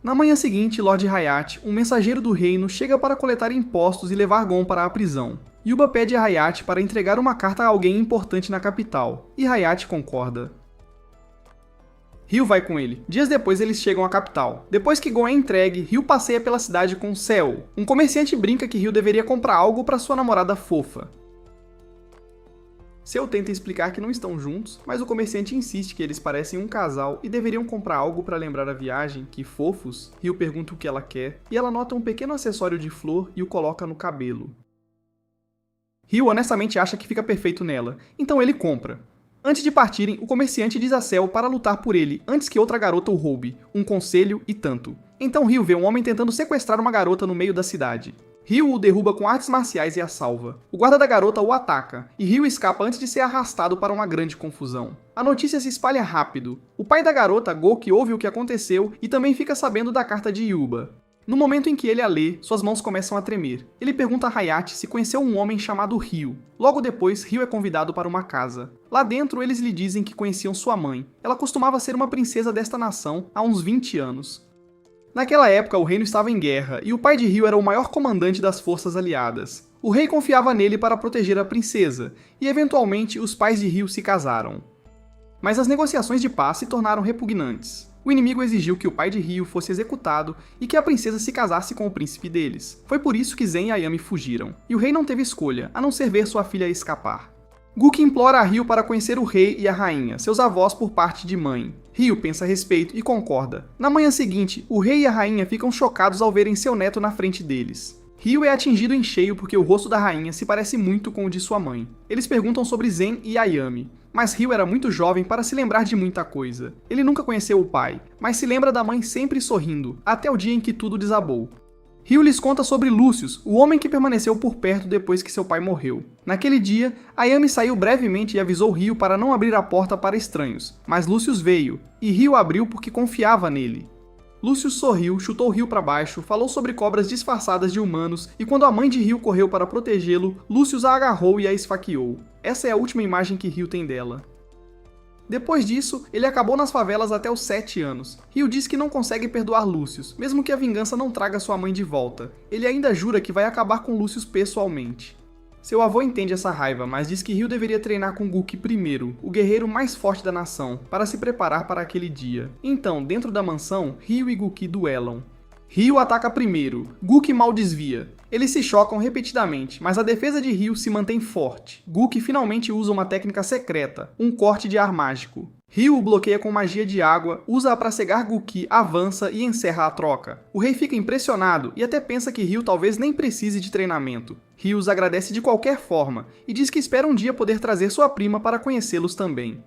Na manhã seguinte, Lord Hayate, um mensageiro do reino, chega para coletar impostos e levar Gon para a prisão. Yuba pede a Hayate para entregar uma carta a alguém importante na capital, e Hayate concorda. Ryu vai com ele. Dias depois eles chegam à capital. Depois que Gon é entregue, Ryu passeia pela cidade com Cell. Um comerciante brinca que Ryu deveria comprar algo para sua namorada fofa. Cell tenta explicar que não estão juntos, mas o comerciante insiste que eles parecem um casal e deveriam comprar algo para lembrar a viagem, que fofos. Ryu pergunta o que ela quer, e ela nota um pequeno acessório de flor e o coloca no cabelo. Ryu honestamente acha que fica perfeito nela, então ele compra. Antes de partirem, o comerciante diz a Cell para lutar por ele antes que outra garota o roube, um conselho e tanto. Então Ryu vê um homem tentando sequestrar uma garota no meio da cidade. Ryu o derruba com artes marciais e a salva. O guarda da garota o ataca, e Ryu escapa antes de ser arrastado para uma grande confusão. A notícia se espalha rápido. O pai da garota, Goki, ouve o que aconteceu e também fica sabendo da carta de Yuba. No momento em que ele a lê, suas mãos começam a tremer. Ele pergunta a Hayate se conheceu um homem chamado Ryu. Logo depois, Ryu é convidado para uma casa. Lá dentro, eles lhe dizem que conheciam sua mãe. Ela costumava ser uma princesa desta nação há uns 20 anos. Naquela época, o reino estava em guerra, e o pai de Ryu era o maior comandante das forças aliadas. O rei confiava nele para proteger a princesa, e eventualmente os pais de Ryu se casaram. Mas as negociações de paz se tornaram repugnantes. O inimigo exigiu que o pai de Ryu fosse executado e que a princesa se casasse com o príncipe deles. Foi por isso que Zen e Ayami fugiram, e o rei não teve escolha, a não ser ver sua filha escapar. Guki implora a Ryu para conhecer o rei e a rainha, seus avós por parte de mãe. Ryu pensa a respeito e concorda. Na manhã seguinte, o rei e a rainha ficam chocados ao verem seu neto na frente deles. Ryu é atingido em cheio porque o rosto da rainha se parece muito com o de sua mãe. Eles perguntam sobre Zen e Ayami, mas Ryu era muito jovem para se lembrar de muita coisa. Ele nunca conheceu o pai, mas se lembra da mãe sempre sorrindo, até o dia em que tudo desabou. Ryu lhes conta sobre Lucius, o homem que permaneceu por perto depois que seu pai morreu. Naquele dia, Ayami saiu brevemente e avisou Ryu para não abrir a porta para estranhos, mas Lucius veio, e Ryu abriu porque confiava nele. Lucius sorriu, chutou Ryu para baixo, falou sobre cobras disfarçadas de humanos, e quando a mãe de Ryu correu para protegê-lo, Lucius a agarrou e a esfaqueou. Essa é a última imagem que Ryu tem dela. Depois disso, ele acabou nas favelas até os 7 anos. Ryu diz que não consegue perdoar Lucius, mesmo que a vingança não traga sua mãe de volta. Ele ainda jura que vai acabar com Lucius pessoalmente. Seu avô entende essa raiva, mas diz que Ryu deveria treinar com Guki primeiro, o guerreiro mais forte da nação, para se preparar para aquele dia. Então, dentro da mansão, Ryu e Guki duelam. Ryu ataca primeiro, Guki mal desvia. Eles se chocam repetidamente, mas a defesa de Ryu se mantém forte. Guk finalmente usa uma técnica secreta, um corte de ar mágico. Ryu o bloqueia com magia de água, usa-a para cegar Guki, avança e encerra a troca. O rei fica impressionado e até pensa que Ryu talvez nem precise de treinamento. Ryu os agradece de qualquer forma e diz que espera um dia poder trazer sua prima para conhecê-los também.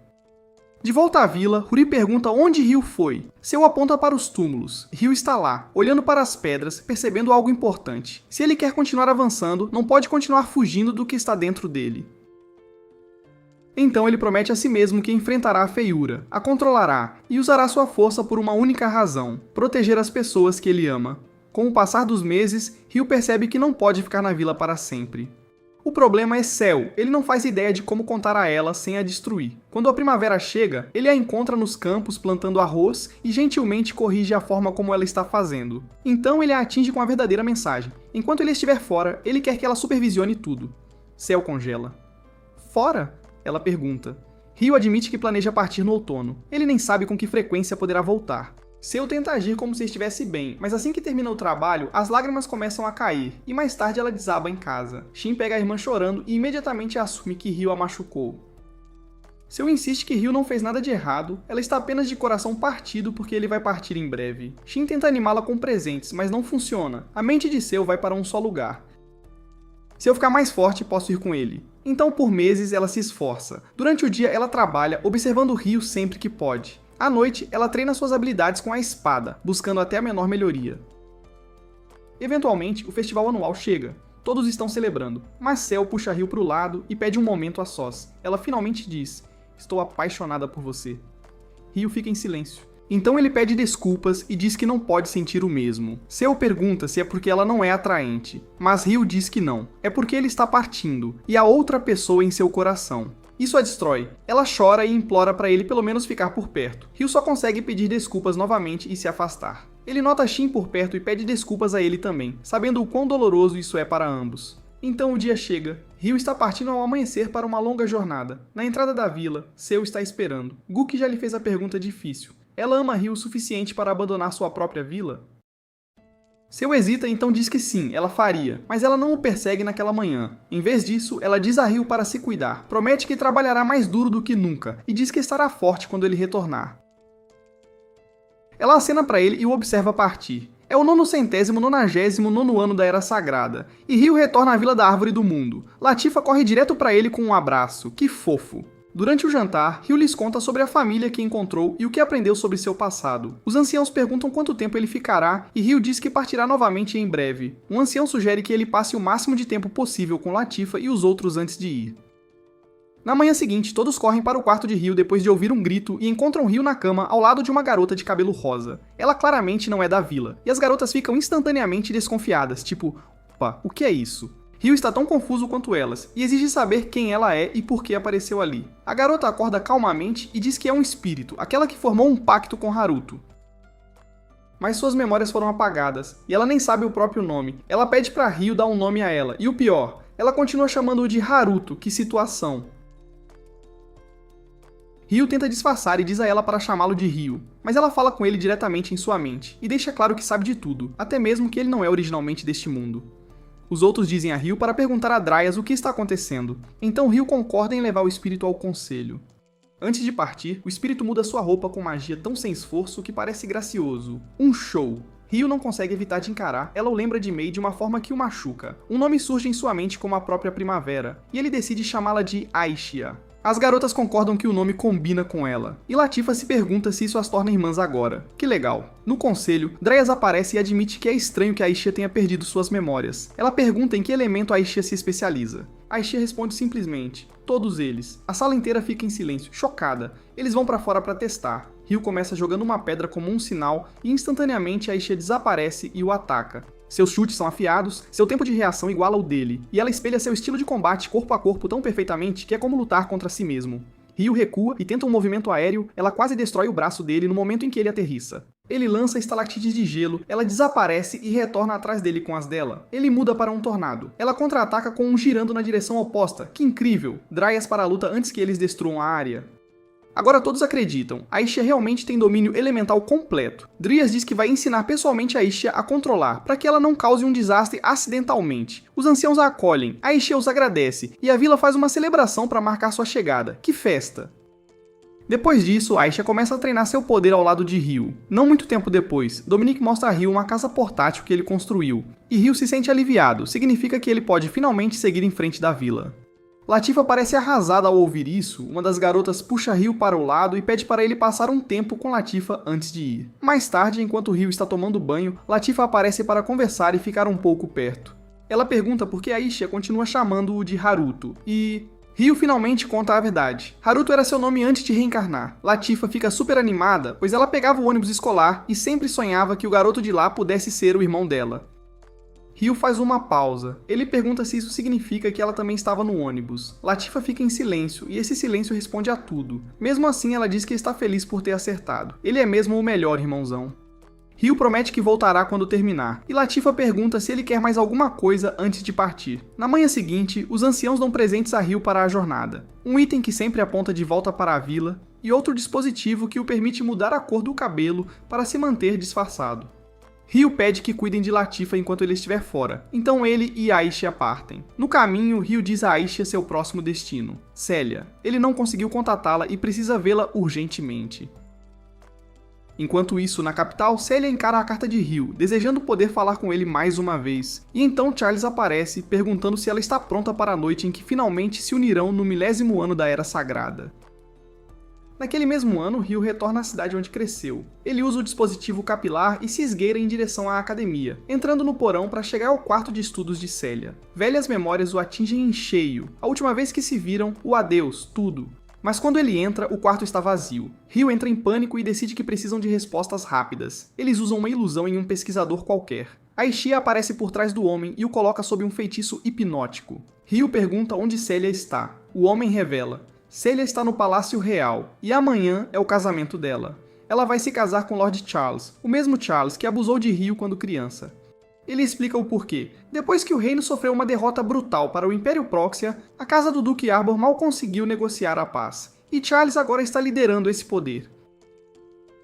De volta à vila, Huri pergunta onde Ryu foi. Seu aponta para os túmulos. Ryu está lá, olhando para as pedras, percebendo algo importante. Se ele quer continuar avançando, não pode continuar fugindo do que está dentro dele. Então ele promete a si mesmo que enfrentará a feiura, a controlará e usará sua força por uma única razão: proteger as pessoas que ele ama. Com o passar dos meses, Ryu percebe que não pode ficar na vila para sempre. O problema é Cell, ele não faz ideia de como contar a ela sem a destruir. Quando a primavera chega, ele a encontra nos campos plantando arroz e gentilmente corrige a forma como ela está fazendo. Então ele a atinge com a verdadeira mensagem. Enquanto ele estiver fora, ele quer que ela supervisione tudo. Cell congela. Fora? Ela pergunta. Ryu admite que planeja partir no outono. Ele nem sabe com que frequência poderá voltar. Seu tenta agir como se estivesse bem, mas assim que termina o trabalho, as lágrimas começam a cair, e mais tarde ela desaba em casa. Shin pega a irmã chorando e imediatamente assume que Ryu a machucou. Seu insiste que Ryu não fez nada de errado, ela está apenas de coração partido porque ele vai partir em breve. Shin tenta animá-la com presentes, mas não funciona. A mente de Seu vai para um só lugar. Se eu ficar mais forte, posso ir com ele. Então, por meses, ela se esforça. Durante o dia, ela trabalha, observando Ryu sempre que pode. À noite, ela treina suas habilidades com a espada, buscando até a menor melhoria. Eventualmente, o festival anual chega. Todos estão celebrando, mas Cell puxa Ryu para o lado e pede um momento a sós. Ela finalmente diz: "Estou apaixonada por você." Ryu fica em silêncio. Então ele pede desculpas e diz que não pode sentir o mesmo. Cell pergunta se é porque ela não é atraente, mas Ryu diz que não. É porque ele está partindo, e há outra pessoa em seu coração. Isso a destrói. Ela chora e implora para ele pelo menos ficar por perto. Ryu só consegue pedir desculpas novamente e se afastar. Ele nota Shin por perto e pede desculpas a ele também, sabendo o quão doloroso isso é para ambos. Então o dia chega. Ryu está partindo ao amanhecer para uma longa jornada. Na entrada da vila, Seu está esperando. Guki já lhe fez a pergunta difícil. Ela ama Ryu o suficiente para abandonar sua própria vila? Seu hesita e então diz que sim, ela faria, mas ela não o persegue naquela manhã. Em vez disso, ela diz a Ryu para se cuidar, promete que trabalhará mais duro do que nunca, e diz que estará forte quando ele retornar. Ela acena para ele e o observa partir. É o 999º ano da Era Sagrada, e Ryu retorna à Vila da Árvore do Mundo. Latifa corre direto para ele com um abraço, que fofo. Durante o jantar, Ryu lhes conta sobre a família que encontrou e o que aprendeu sobre seu passado. Os anciãos perguntam quanto tempo ele ficará e Ryu diz que partirá novamente em breve. Um ancião sugere que ele passe o máximo de tempo possível com Latifa e os outros antes de ir. Na manhã seguinte, todos correm para o quarto de Ryu depois de ouvir um grito e encontram Ryu na cama ao lado de uma garota de cabelo rosa. Ela claramente não é da vila, e as garotas ficam instantaneamente desconfiadas, tipo, opa, o que é isso? Ryu está tão confuso quanto elas, e exige saber quem ela é e por que apareceu ali. A garota acorda calmamente e diz que é um espírito, aquela que formou um pacto com Haruto. Mas suas memórias foram apagadas, e ela nem sabe o próprio nome. Ela pede para Ryu dar um nome a ela, e o pior, ela continua chamando-o de Haruto, que situação. Ryu tenta disfarçar e diz a ela para chamá-lo de Ryu, mas ela fala com ele diretamente em sua mente, e deixa claro que sabe de tudo, até mesmo que ele não é originalmente deste mundo. Os outros dizem a Ryu para perguntar a Dryas o que está acontecendo, então Ryu concorda em levar o espírito ao conselho. Antes de partir, o espírito muda sua roupa com magia tão sem esforço que parece gracioso. Um show! Ryu não consegue evitar de encarar, ela o lembra de Mei de uma forma que o machuca. Um nome surge em sua mente como a própria primavera, e ele decide chamá-la de Aishia. As garotas concordam que o nome combina com ela, e Latifa se pergunta se isso as torna irmãs agora. Que legal. No conselho, Dryas aparece e admite que é estranho que Aishia tenha perdido suas memórias. Ela pergunta em que elemento Aishia se especializa. Aishia responde simplesmente, todos eles. A sala inteira fica em silêncio, chocada. Eles vão pra fora pra testar. Ryu começa jogando uma pedra como um sinal e instantaneamente Aishia desaparece e o ataca. Seus chutes são afiados, seu tempo de reação iguala ao dele, e ela espelha seu estilo de combate corpo a corpo tão perfeitamente que é como lutar contra si mesmo. Ryu recua e tenta um movimento aéreo, ela quase destrói o braço dele no momento em que ele aterrissa. Ele lança estalactites de gelo, ela desaparece e retorna atrás dele com as dela. Ele muda para um tornado. Ela contra-ataca com um girando na direção oposta. Que incrível! Dryas para a luta antes que eles destruam a área. Agora todos acreditam, Aisha realmente tem domínio elemental completo. Dryas diz que vai ensinar pessoalmente a Aisha a controlar, para que ela não cause um desastre acidentalmente. Os anciãos a acolhem, Aisha os agradece, e a vila faz uma celebração para marcar sua chegada. Que festa! Depois disso, Aisha começa a treinar seu poder ao lado de Ryu. Não muito tempo depois, Dominic mostra a Ryu uma casa portátil que ele construiu, e Ryu se sente aliviado, significa que ele pode finalmente seguir em frente da vila. Latifa parece arrasada ao ouvir isso, uma das garotas puxa Ryu para o lado e pede para ele passar um tempo com Latifa antes de ir. Mais tarde, enquanto Ryu está tomando banho, Latifa aparece para conversar e ficar um pouco perto. Ela pergunta por que Aisha continua chamando-o de Haruto, e Ryu finalmente conta a verdade. Haruto era seu nome antes de reencarnar. Latifa fica super animada, pois ela pegava o ônibus escolar e sempre sonhava que o garoto de lá pudesse ser o irmão dela. Ryu faz uma pausa. Ele pergunta se isso significa que ela também estava no ônibus. Latifa fica em silêncio, e esse silêncio responde a tudo. Mesmo assim, ela diz que está feliz por ter acertado. Ele é mesmo o melhor irmãozão. Ryu promete que voltará quando terminar, e Latifa pergunta se ele quer mais alguma coisa antes de partir. Na manhã seguinte, os anciãos dão presentes a Ryu para a jornada. Um item que sempre aponta de volta para a vila, e outro dispositivo que o permite mudar a cor do cabelo para se manter disfarçado. Ryu pede que cuidem de Latifa enquanto ele estiver fora, então ele e Aisha partem. No caminho, Ryu diz a Aisha seu próximo destino, Célia. Ele não conseguiu contatá-la e precisa vê-la urgentemente. Enquanto isso, na capital, Célia encara a carta de Ryu, desejando poder falar com ele mais uma vez. E então Charles aparece, perguntando se ela está pronta para a noite em que finalmente se unirão no 1000º ano da Era Sagrada. Naquele mesmo ano, Ryu retorna à cidade onde cresceu. Ele usa o dispositivo capilar e se esgueira em direção à academia, entrando no porão para chegar ao quarto de estudos de Célia. Velhas memórias o atingem em cheio. A última vez que se viram, o adeus, tudo. Mas quando ele entra, o quarto está vazio. Ryu entra em pânico e decide que precisam de respostas rápidas. Eles usam uma ilusão em um pesquisador qualquer. Aisha aparece por trás do homem e o coloca sob um feitiço hipnótico. Ryu pergunta onde Célia está. O homem revela: Célia está no Palácio Real, e amanhã é o casamento dela. Ela vai se casar com Lord Charles, o mesmo Charles que abusou de Ryu quando criança. Ele explica o porquê. Depois que o reino sofreu uma derrota brutal para o Império Proxia, a casa do Duque Arbor mal conseguiu negociar a paz, e Charles agora está liderando esse poder.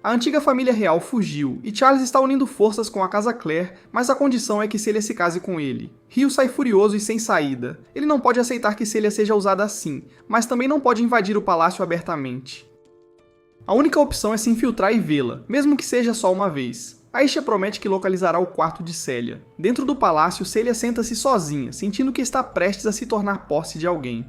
A antiga família real fugiu, e Charles está unindo forças com a Casa Clare, mas a condição é que Célia se case com ele. Ryu sai furioso e sem saída. Ele não pode aceitar que Célia seja usada assim, mas também não pode invadir o palácio abertamente. A única opção é se infiltrar e vê-la, mesmo que seja só uma vez. Aisha promete que localizará o quarto de Célia. Dentro do palácio, Célia senta-se sozinha, sentindo que está prestes a se tornar posse de alguém.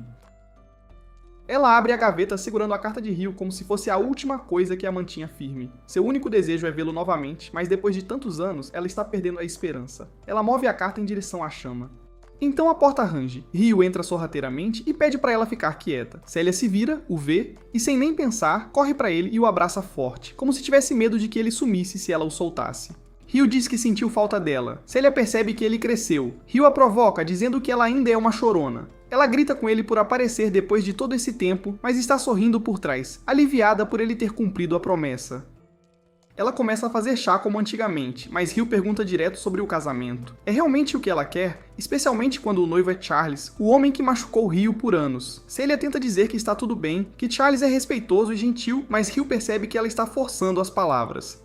Ela abre a gaveta segurando a carta de Ryu como se fosse a última coisa que a mantinha firme. Seu único desejo é vê-lo novamente, mas depois de tantos anos, ela está perdendo a esperança. Ela move a carta em direção à chama. Então a porta range, Ryu entra sorrateiramente e pede para ela ficar quieta. Célia se vira, o vê, e sem nem pensar, corre para ele e o abraça forte, como se tivesse medo de que ele sumisse se ela o soltasse. Ryu diz que sentiu falta dela. Célia percebe que ele cresceu. Ryu a provoca, dizendo que ela ainda é uma chorona. Ela grita com ele por aparecer depois de todo esse tempo, mas está sorrindo por trás, aliviada por ele ter cumprido a promessa. Ela começa a fazer chá como antigamente, mas Ryu pergunta direto sobre o casamento. É realmente o que ela quer? Especialmente quando o noivo é Charles, o homem que machucou Ryu por anos. Célia tenta dizer que está tudo bem, que Charles é respeitoso e gentil, mas Ryu percebe que ela está forçando as palavras.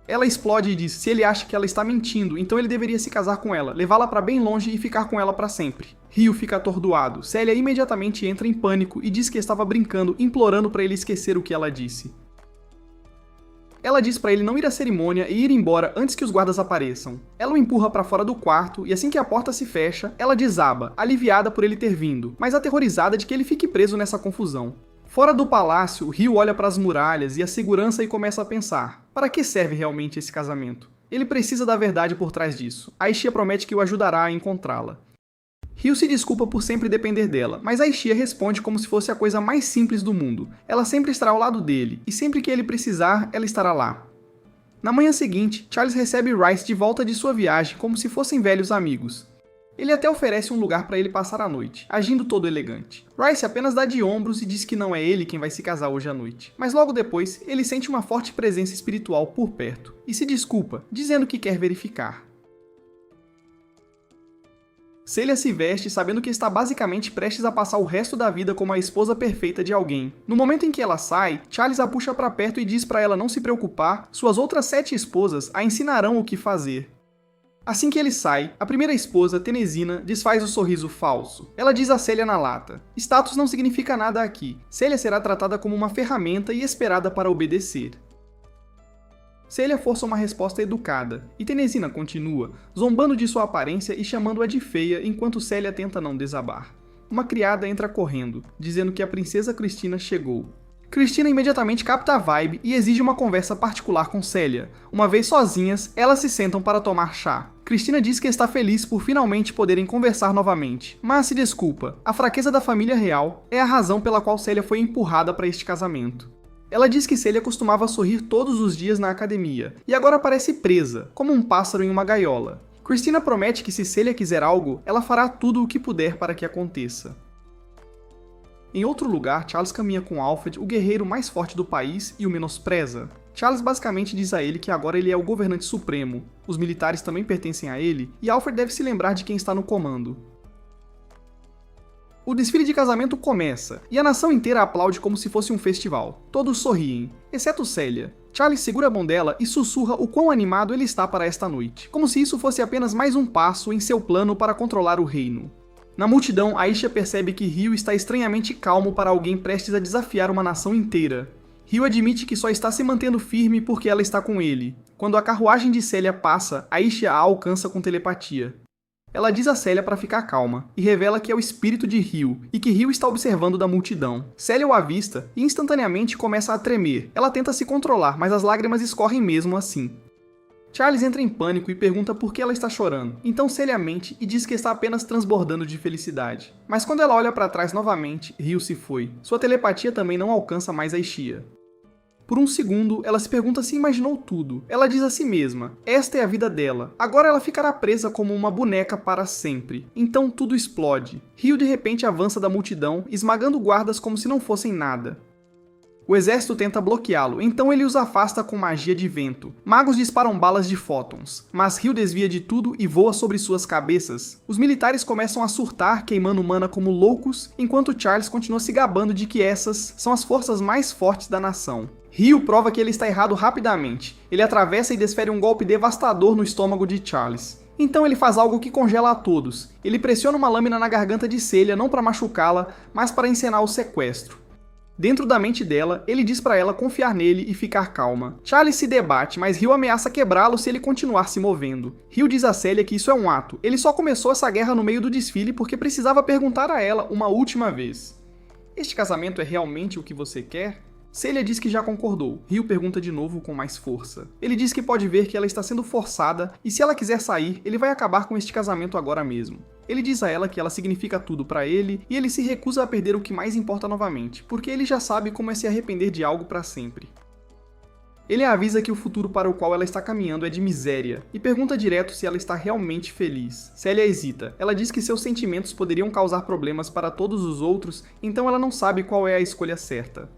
Ela explode e diz se ele acha que ela está mentindo, então ele deveria se casar com ela, levá-la para bem longe e ficar com ela para sempre. Ryu fica atordoado. Célia imediatamente entra em pânico e diz que estava brincando, implorando para ele esquecer o que ela disse. Ela diz para ele não ir à cerimônia e ir embora antes que os guardas apareçam. Ela o empurra para fora do quarto e assim que a porta se fecha, ela desaba, aliviada por ele ter vindo, mas aterrorizada de que ele fique preso nessa confusão. Fora do palácio, Ryu olha para as muralhas e a segurança e começa a pensar: para que serve realmente esse casamento? Ele precisa da verdade por trás disso. Aisha promete que o ajudará a encontrá-la. Ryu se desculpa por sempre depender dela, mas Aisha responde como se fosse a coisa mais simples do mundo. Ela sempre estará ao lado dele, e sempre que ele precisar, ela estará lá. Na manhã seguinte, Charles recebe Rice de volta de sua viagem como se fossem velhos amigos. Ele até oferece um lugar para ele passar a noite, agindo todo elegante. Rice apenas dá de ombros e diz que não é ele quem vai se casar hoje à noite. Mas logo depois, ele sente uma forte presença espiritual por perto, e se desculpa, dizendo que quer verificar. Celia se veste sabendo que está basicamente prestes a passar o resto da vida como a esposa perfeita de alguém. No momento em que ela sai, Charles a puxa para perto e diz para ela não se preocupar, suas outras 7 esposas a ensinarão o que fazer. Assim que ele sai, a primeira esposa, Tenesina, desfaz o sorriso falso. Ela diz a Celia na lata: status não significa nada aqui. Celia será tratada como uma ferramenta e esperada para obedecer. Celia força uma resposta educada, e Tenesina continua, zombando de sua aparência e chamando-a de feia enquanto Celia tenta não desabar. Uma criada entra correndo, dizendo que a princesa Cristina chegou. Cristina imediatamente capta a vibe e exige uma conversa particular com Celia. Uma vez sozinhas, elas se sentam para tomar chá. Cristina diz que está feliz por finalmente poderem conversar novamente, mas se desculpa, a fraqueza da família real é a razão pela qual Celia foi empurrada para este casamento. Ela diz que Celia costumava sorrir todos os dias na academia, e agora parece presa, como um pássaro em uma gaiola. Cristina promete que se Celia quiser algo, ela fará tudo o que puder para que aconteça. Em outro lugar, Charles caminha com Alfred, o guerreiro mais forte do país, e o menospreza. Charles basicamente diz a ele que agora ele é o governante supremo, os militares também pertencem a ele, e Alfred deve se lembrar de quem está no comando. O desfile de casamento começa, e a nação inteira aplaude como se fosse um festival. Todos sorriem, exceto Celia. Charles segura a mão dela e sussurra o quão animado ele está para esta noite, como se isso fosse apenas mais um passo em seu plano para controlar o reino. Na multidão, Aisha percebe que Ryu está estranhamente calmo para alguém prestes a desafiar uma nação inteira. Ryu admite que só está se mantendo firme porque ela está com ele. Quando a carruagem de Celia passa, Aisha a alcança com telepatia. Ela diz a Celia para ficar calma, e revela que é o espírito de Ryu, e que Ryu está observando da multidão. Celia o avista e instantaneamente começa a tremer. Ela tenta se controlar, mas as lágrimas escorrem mesmo assim. Charles entra em pânico e pergunta por que ela está chorando. Então Celia mente e diz que está apenas transbordando de felicidade. Mas quando ela olha para trás novamente, Ryu se foi. Sua telepatia também não alcança mais Aisha. Por um segundo, ela se pergunta se imaginou tudo. Ela diz a si mesma: esta é a vida dela. Agora ela ficará presa como uma boneca para sempre. Então tudo explode. Ryu de repente avança da multidão, esmagando guardas como se não fossem nada. O exército tenta bloqueá-lo, então ele os afasta com magia de vento. Magos disparam balas de fótons, mas Ryu desvia de tudo e voa sobre suas cabeças. Os militares começam a surtar, queimando mana como loucos, enquanto Charles continua se gabando de que essas são as forças mais fortes da nação. Ryu prova que ele está errado rapidamente. Ele atravessa e desfere um golpe devastador no estômago de Charles. Então ele faz algo que congela a todos. Ele pressiona uma lâmina na garganta de Celia não para machucá-la, mas para encenar o sequestro. Dentro da mente dela, ele diz para ela confiar nele e ficar calma. Charles se debate, mas Ryu ameaça quebrá-lo se ele continuar se movendo. Ryu diz a Celia que isso é um ato. Ele só começou essa guerra no meio do desfile porque precisava perguntar a ela uma última vez: este casamento é realmente o que você quer? Celia diz que já concordou. Ryu pergunta de novo com mais força. Ele diz que pode ver que ela está sendo forçada e se ela quiser sair, ele vai acabar com este casamento agora mesmo. Ele diz a ela que ela significa tudo para ele e ele se recusa a perder o que mais importa novamente, porque ele já sabe como é se arrepender de algo para sempre. Ele a avisa que o futuro para o qual ela está caminhando é de miséria e pergunta direto se ela está realmente feliz. Celia hesita. Ela diz que seus sentimentos poderiam causar problemas para todos os outros, então ela não sabe qual é a escolha certa.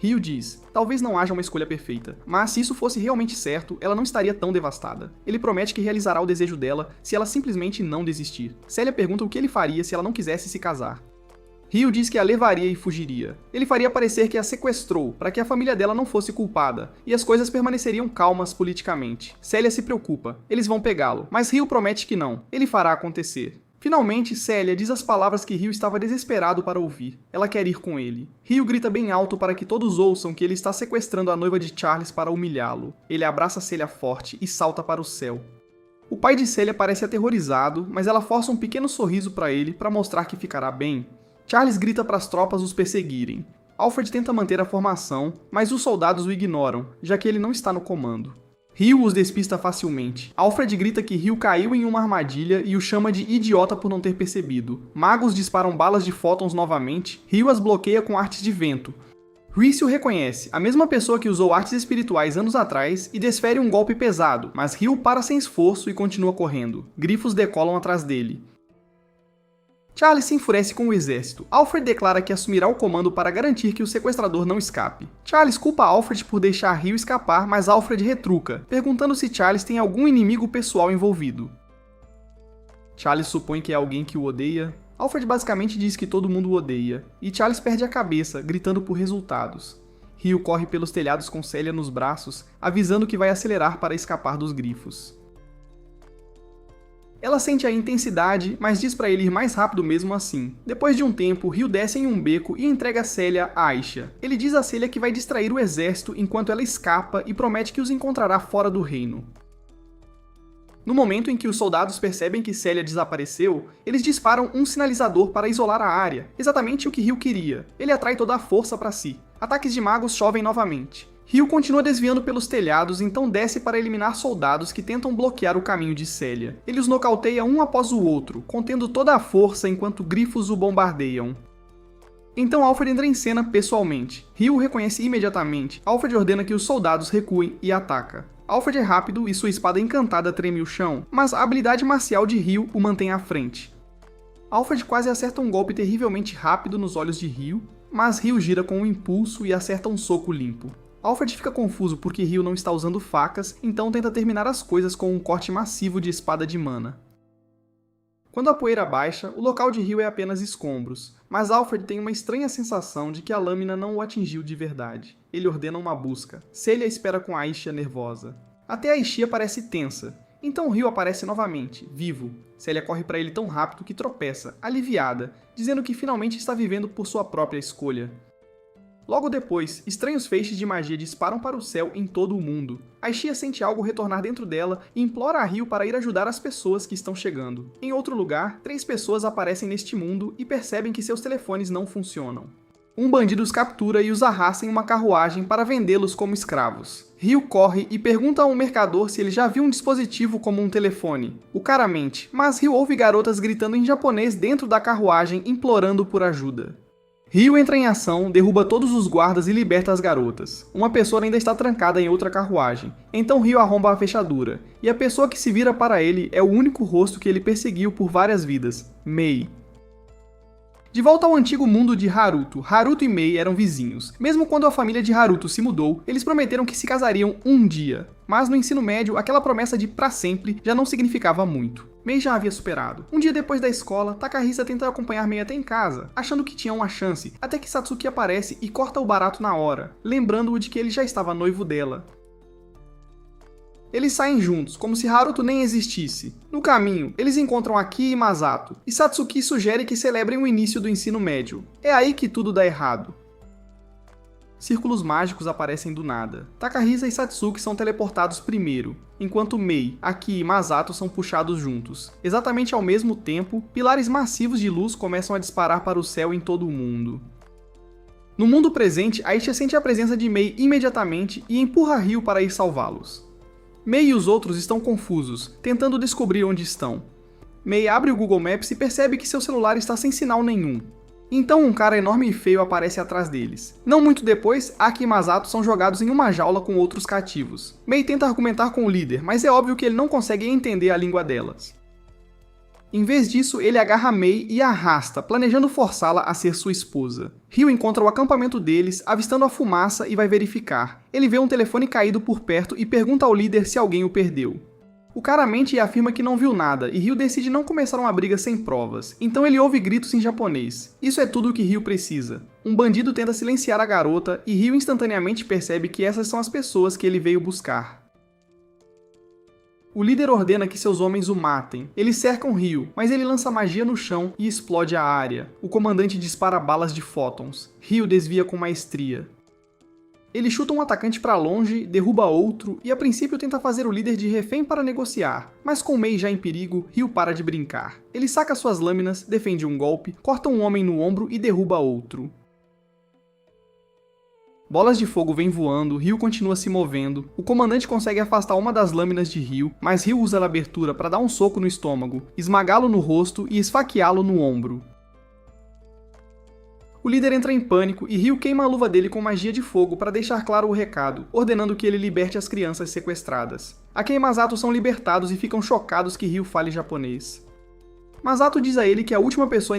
Ryu diz: talvez não haja uma escolha perfeita, mas se isso fosse realmente certo, ela não estaria tão devastada. Ele promete que realizará o desejo dela se ela simplesmente não desistir. Celia pergunta o que ele faria se ela não quisesse se casar. Ryu diz que a levaria e fugiria. Ele faria parecer que a sequestrou, para que a família dela não fosse culpada, e as coisas permaneceriam calmas politicamente. Celia se preocupa. Eles vão pegá-lo, mas Ryu promete que não. Ele fará acontecer. Finalmente, Celia diz as palavras que Ryu estava desesperado para ouvir. Ela quer ir com ele. Ryu grita bem alto para que todos ouçam que ele está sequestrando a noiva de Charles para humilhá-lo. Ele abraça Celia forte e salta para o céu. O pai de Celia parece aterrorizado, mas ela força um pequeno sorriso para ele para mostrar que ficará bem. Charles grita para as tropas os perseguirem. Alfred tenta manter a formação, mas os soldados o ignoram, já que ele não está no comando. Ryu os despista facilmente. Alfred grita que Ryu caiu em uma armadilha e o chama de idiota por não ter percebido. Magos disparam balas de fótons novamente. Ryu as bloqueia com artes de vento. Reese o reconhece, a mesma pessoa que usou artes espirituais anos atrás, e desfere um golpe pesado, mas Ryu para sem esforço e continua correndo. Grifos decolam atrás dele. Charles se enfurece com o exército. Alfred declara que assumirá o comando para garantir que o sequestrador não escape. Charles culpa Alfred por deixar Ryu escapar, mas Alfred retruca, perguntando se Charles tem algum inimigo pessoal envolvido. Charles supõe que é alguém que o odeia. Alfred basicamente diz que todo mundo o odeia, e Charles perde a cabeça, gritando por resultados. Rio corre pelos telhados com Celia nos braços, avisando que vai acelerar para escapar dos grifos. Ela sente a intensidade, mas diz para ele ir mais rápido mesmo assim. Depois de um tempo, Rio desce em um beco e entrega Celia a Aisha. Ele diz a Celia que vai distrair o exército enquanto ela escapa e promete que os encontrará fora do reino. No momento em que os soldados percebem que Celia desapareceu, eles disparam um sinalizador para isolar a área, exatamente o que Rio queria. Ele atrai toda a força para si. Ataques de magos chovem novamente. Rio continua desviando pelos telhados, então desce para eliminar soldados que tentam bloquear o caminho de Celia. Ele os nocauteia um após o outro, contendo toda a força enquanto grifos o bombardeiam. Então Alfred entra em cena pessoalmente. Rio o reconhece imediatamente. Alfred ordena que os soldados recuem e ataca. Alfred é rápido e sua espada encantada treme o chão, mas a habilidade marcial de Rio o mantém à frente. Alfred quase acerta um golpe terrivelmente rápido nos olhos de Rio, mas Rio gira com um impulso e acerta um soco limpo. Alfred fica confuso porque Rio não está usando facas, então tenta terminar as coisas com um corte massivo de espada de mana. Quando a poeira baixa, o local de Rio é apenas escombros, mas Alfred tem uma estranha sensação de que a lâmina não o atingiu de verdade. Ele ordena uma busca. Celia espera com Aisha nervosa. Até Aisha parece tensa. Então Rio aparece novamente, vivo. Celia corre para ele tão rápido que tropeça, aliviada, dizendo que finalmente está vivendo por sua própria escolha. Logo depois, estranhos feixes de magia disparam para o céu em todo o mundo. Aisha sente algo retornar dentro dela e implora a Rio para ir ajudar as pessoas que estão chegando. Em outro lugar, 3 pessoas aparecem neste mundo e percebem que seus telefones não funcionam. Um bandido os captura e os arrasta em uma carruagem para vendê-los como escravos. Rio corre e pergunta a um mercador se ele já viu um dispositivo como um telefone. O cara mente, mas Rio ouve garotas gritando em japonês dentro da carruagem implorando por ajuda. Rio entra em ação, derruba todos os guardas e liberta as garotas. Uma pessoa ainda está trancada em outra carruagem. Então Rio arromba a fechadura, e a pessoa que se vira para ele é o único rosto que ele perseguiu por várias vidas, Mei. De volta ao antigo mundo de Haruto, Haruto e Mei eram vizinhos. Mesmo quando a família de Haruto se mudou, eles prometeram que se casariam um dia. Mas no ensino médio, aquela promessa de pra sempre já não significava muito. Mei já havia superado. Um dia depois da escola, Takahisa tenta acompanhar Mei até em casa, achando que tinha uma chance, até que Satsuki aparece e corta o barato na hora, lembrando-o de que ele já estava noivo dela. Eles saem juntos, como se Haruto nem existisse. No caminho, eles encontram Aki e Masato, e Satsuki sugere que celebrem o início do ensino médio. É aí que tudo dá errado. Círculos mágicos aparecem do nada. Takahisa e Satsuki são teleportados primeiro, enquanto Mei, Aki e Masato são puxados juntos. Exatamente ao mesmo tempo, pilares massivos de luz começam a disparar para o céu em todo o mundo. No mundo presente, Aisha sente a presença de Mei imediatamente e empurra Rio para ir salvá-los. Mei e os outros estão confusos, tentando descobrir onde estão. Mei abre o Google Maps e percebe que seu celular está sem sinal nenhum. Então um cara enorme e feio aparece atrás deles. Não muito depois, Aki e Masato são jogados em uma jaula com outros cativos. Mei tenta argumentar com o líder, mas é óbvio que ele não consegue entender a língua delas. Em vez disso, ele agarra Mei e a arrasta, planejando forçá-la a ser sua esposa. Rio encontra o acampamento deles, avistando a fumaça e vai verificar. Ele vê um telefone caído por perto e pergunta ao líder se alguém o perdeu. O cara mente e afirma que não viu nada, e Rio decide não começar uma briga sem provas. Então ele ouve gritos em japonês. Isso é tudo o que Rio precisa. Um bandido tenta silenciar a garota, e Rio instantaneamente percebe que essas são as pessoas que ele veio buscar. O líder ordena que seus homens o matem. Eles cercam Rio, mas ele lança magia no chão e explode a área. O comandante dispara balas de fótons. Rio desvia com maestria. Ele chuta um atacante para longe, derruba outro e a princípio tenta fazer o líder de refém para negociar, mas com Mei já em perigo, Rio para de brincar. Ele saca suas lâminas, defende um golpe, corta um homem no ombro e derruba outro. Bolas de fogo vêm voando, Rio continua se movendo, o comandante consegue afastar uma das lâminas de Rio, mas Rio usa a abertura para dar um soco no estômago, esmagá-lo no rosto e esfaqueá-lo no ombro. O líder entra em pânico e Rio queima a luva dele com magia de fogo para deixar claro o recado, ordenando que ele liberte as crianças sequestradas. Aki e Masato são libertados e ficam chocados que Rio fale japonês. Masato diz a ele que a última pessoa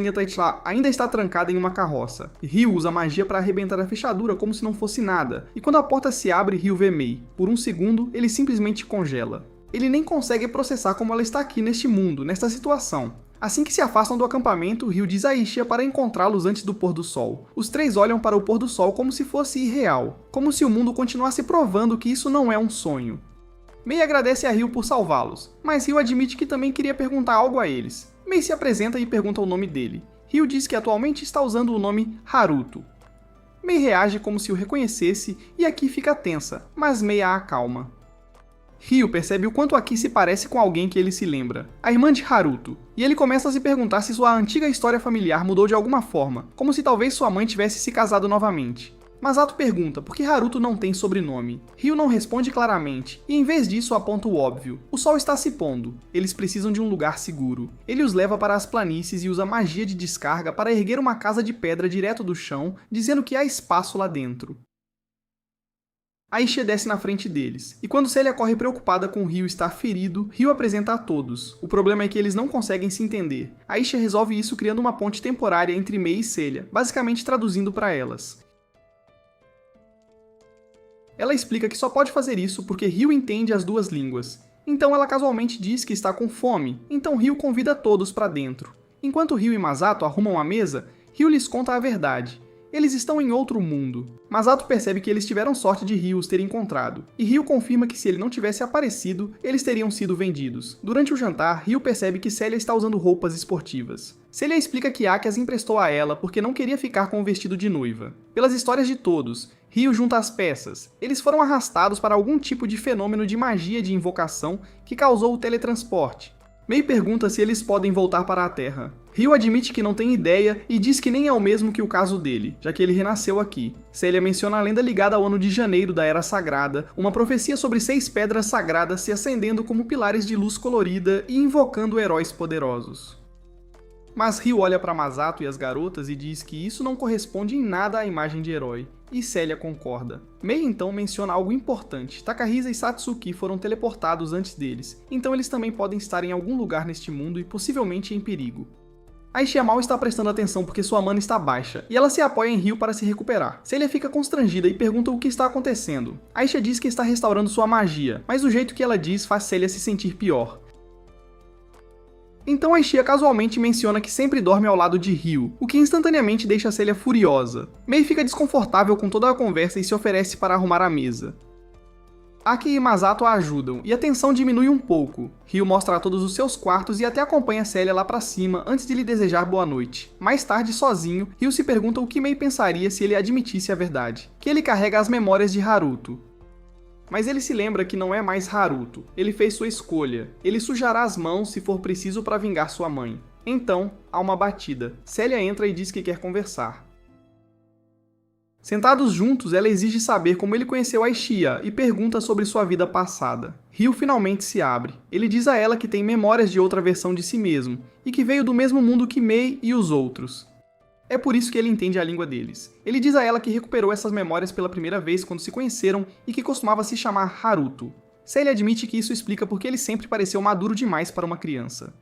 ainda está trancada em uma carroça. Rio usa magia para arrebentar a fechadura como se não fosse nada, e quando a porta se abre, Rio vê Mei. Por um segundo, ele simplesmente congela. Ele nem consegue processar como ela está aqui neste mundo, nesta situação. Assim que se afastam do acampamento, Ryu diz a Aisha para encontrá-los antes do pôr do sol. Os três olham para o pôr do sol como se fosse irreal, como se o mundo continuasse provando que isso não é um sonho. Mei agradece a Ryu por salvá-los, mas Ryu admite que também queria perguntar algo a eles. Mei se apresenta e pergunta o nome dele. Ryu diz que atualmente está usando o nome Haruto. Mei reage como se o reconhecesse e Aki fica tensa, mas Mei a acalma. Ryu percebe o quanto Aki se parece com alguém que ele se lembra, a irmã de Haruto, e ele começa a se perguntar se sua antiga história familiar mudou de alguma forma, como se talvez sua mãe tivesse se casado novamente. Masato pergunta por que Haruto não tem sobrenome. Ryu não responde claramente, e em vez disso aponta o óbvio. O sol está se pondo, eles precisam de um lugar seguro. Ele os leva para as planícies e usa magia de descarga para erguer uma casa de pedra direto do chão, dizendo que há espaço lá dentro. Aisha desce na frente deles, e quando Celia corre preocupada com Ryu estar ferido, Ryu apresenta a todos. O problema é que eles não conseguem se entender. Aisha resolve isso criando uma ponte temporária entre Mei e Celia, basicamente traduzindo para elas. Ela explica que só pode fazer isso porque Ryu entende as duas línguas. Então ela casualmente diz que está com fome, então Ryu convida todos para dentro. Enquanto Ryu e Masato arrumam a mesa, Ryu lhes conta a verdade. Eles estão em outro mundo. Masato percebe que eles tiveram sorte de Ryu os ter encontrado, e Ryu confirma que se ele não tivesse aparecido, eles teriam sido vendidos. Durante o jantar, Ryu percebe que Celia está usando roupas esportivas. Celia explica que Aki as emprestou a ela porque não queria ficar com o vestido de noiva. Pelas histórias de todos, Ryu junta as peças. Eles foram arrastados para algum tipo de fenômeno de magia de invocação que causou o teletransporte. Mei pergunta se eles podem voltar para a Terra. Ryu admite que não tem ideia e diz que nem é o mesmo que o caso dele, já que ele renasceu aqui. Celia menciona a lenda ligada ao ano de janeiro da Era Sagrada, uma profecia sobre 6 pedras sagradas se acendendo como pilares de luz colorida e invocando heróis poderosos. Mas Ryu olha para Masato e as garotas e diz que isso não corresponde em nada à imagem de herói, e Celia concorda. Mei então menciona algo importante: Takahisa e Satsuki foram teleportados antes deles, então eles também podem estar em algum lugar neste mundo e possivelmente em perigo. Aisha mal está prestando atenção porque sua mana está baixa, e ela se apoia em Ryu para se recuperar. Celia fica constrangida e pergunta o que está acontecendo. Aisha diz que está restaurando sua magia, mas o jeito que ela diz faz Celia se sentir pior. Então Aisha casualmente menciona que sempre dorme ao lado de Ryu, o que instantaneamente deixa Celia furiosa. Mei fica desconfortável com toda a conversa e se oferece para arrumar a mesa. Aki e Masato a ajudam, e a tensão diminui um pouco. Ryu mostra a todos os seus quartos e até acompanha Celia lá pra cima antes de lhe desejar boa noite. Mais tarde, sozinho, Ryu se pergunta o que Mei pensaria se ele admitisse a verdade, que ele carrega as memórias de Haruto. Mas ele se lembra que não é mais Haruto, ele fez sua escolha. Ele sujará as mãos se for preciso para vingar sua mãe. Então, há uma batida. Celia entra e diz que quer conversar. Sentados juntos, ela exige saber como ele conheceu Aisha e pergunta sobre sua vida passada. Ryu finalmente se abre. Ele diz a ela que tem memórias de outra versão de si mesmo, e que veio do mesmo mundo que Mei e os outros. É por isso que ele entende a língua deles. Ele diz a ela que recuperou essas memórias pela primeira vez quando se conheceram e que costumava se chamar Haruto. Celia admite que isso explica porque ele sempre pareceu maduro demais para uma criança.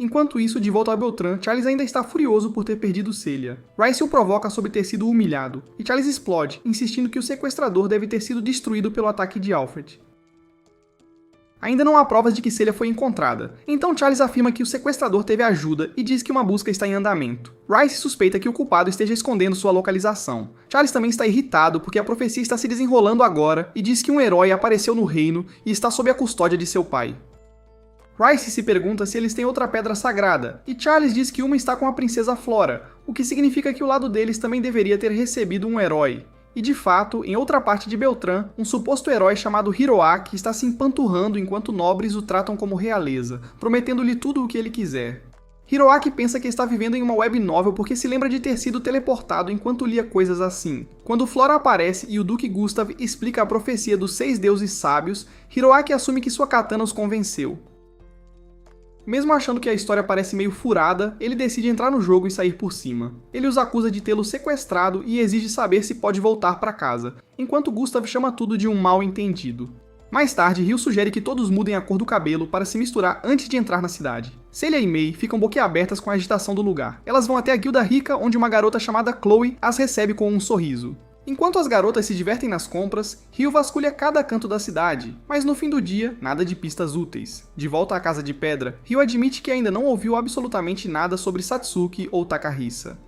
Enquanto isso, de volta a Beltran, Charles ainda está furioso por ter perdido Celia. Rice o provoca sobre ter sido humilhado, e Charles explode, insistindo que o sequestrador deve ter sido destruído pelo ataque de Alfred. Ainda não há provas de que Celia foi encontrada, então Charles afirma que o sequestrador teve ajuda e diz que uma busca está em andamento. Rice suspeita que o culpado esteja escondendo sua localização. Charles também está irritado porque a profecia está se desenrolando agora e diz que um herói apareceu no reino e está sob a custódia de seu pai. Rice se pergunta se eles têm outra pedra sagrada, e Charles diz que uma está com a princesa Flora, o que significa que o lado deles também deveria ter recebido um herói. E de fato, em outra parte de Beltran, um suposto herói chamado Hiroaki está se empanturrando enquanto nobres o tratam como realeza, prometendo-lhe tudo o que ele quiser. Hiroaki pensa que está vivendo em uma web novel porque se lembra de ter sido teleportado enquanto lia coisas assim. Quando Flora aparece e o Duque Gustav explica a profecia dos 6 deuses sábios, Hiroaki assume que sua katana os convenceu. Mesmo achando que a história parece meio furada, ele decide entrar no jogo e sair por cima. Ele os acusa de tê-lo sequestrado e exige saber se pode voltar para casa, enquanto Gustav chama tudo de um mal-entendido. Mais tarde, Ryu sugere que todos mudem a cor do cabelo para se misturar antes de entrar na cidade. Celia e Mei ficam boquiabertas com a agitação do lugar. Elas vão até a guilda rica, onde uma garota chamada Chloe as recebe com um sorriso. Enquanto as garotas se divertem nas compras, Ryu vasculha cada canto da cidade, mas no fim do dia, nada de pistas úteis. De volta à Casa de Pedra, Ryu admite que ainda não ouviu absolutamente nada sobre Satsuki ou Takahisa.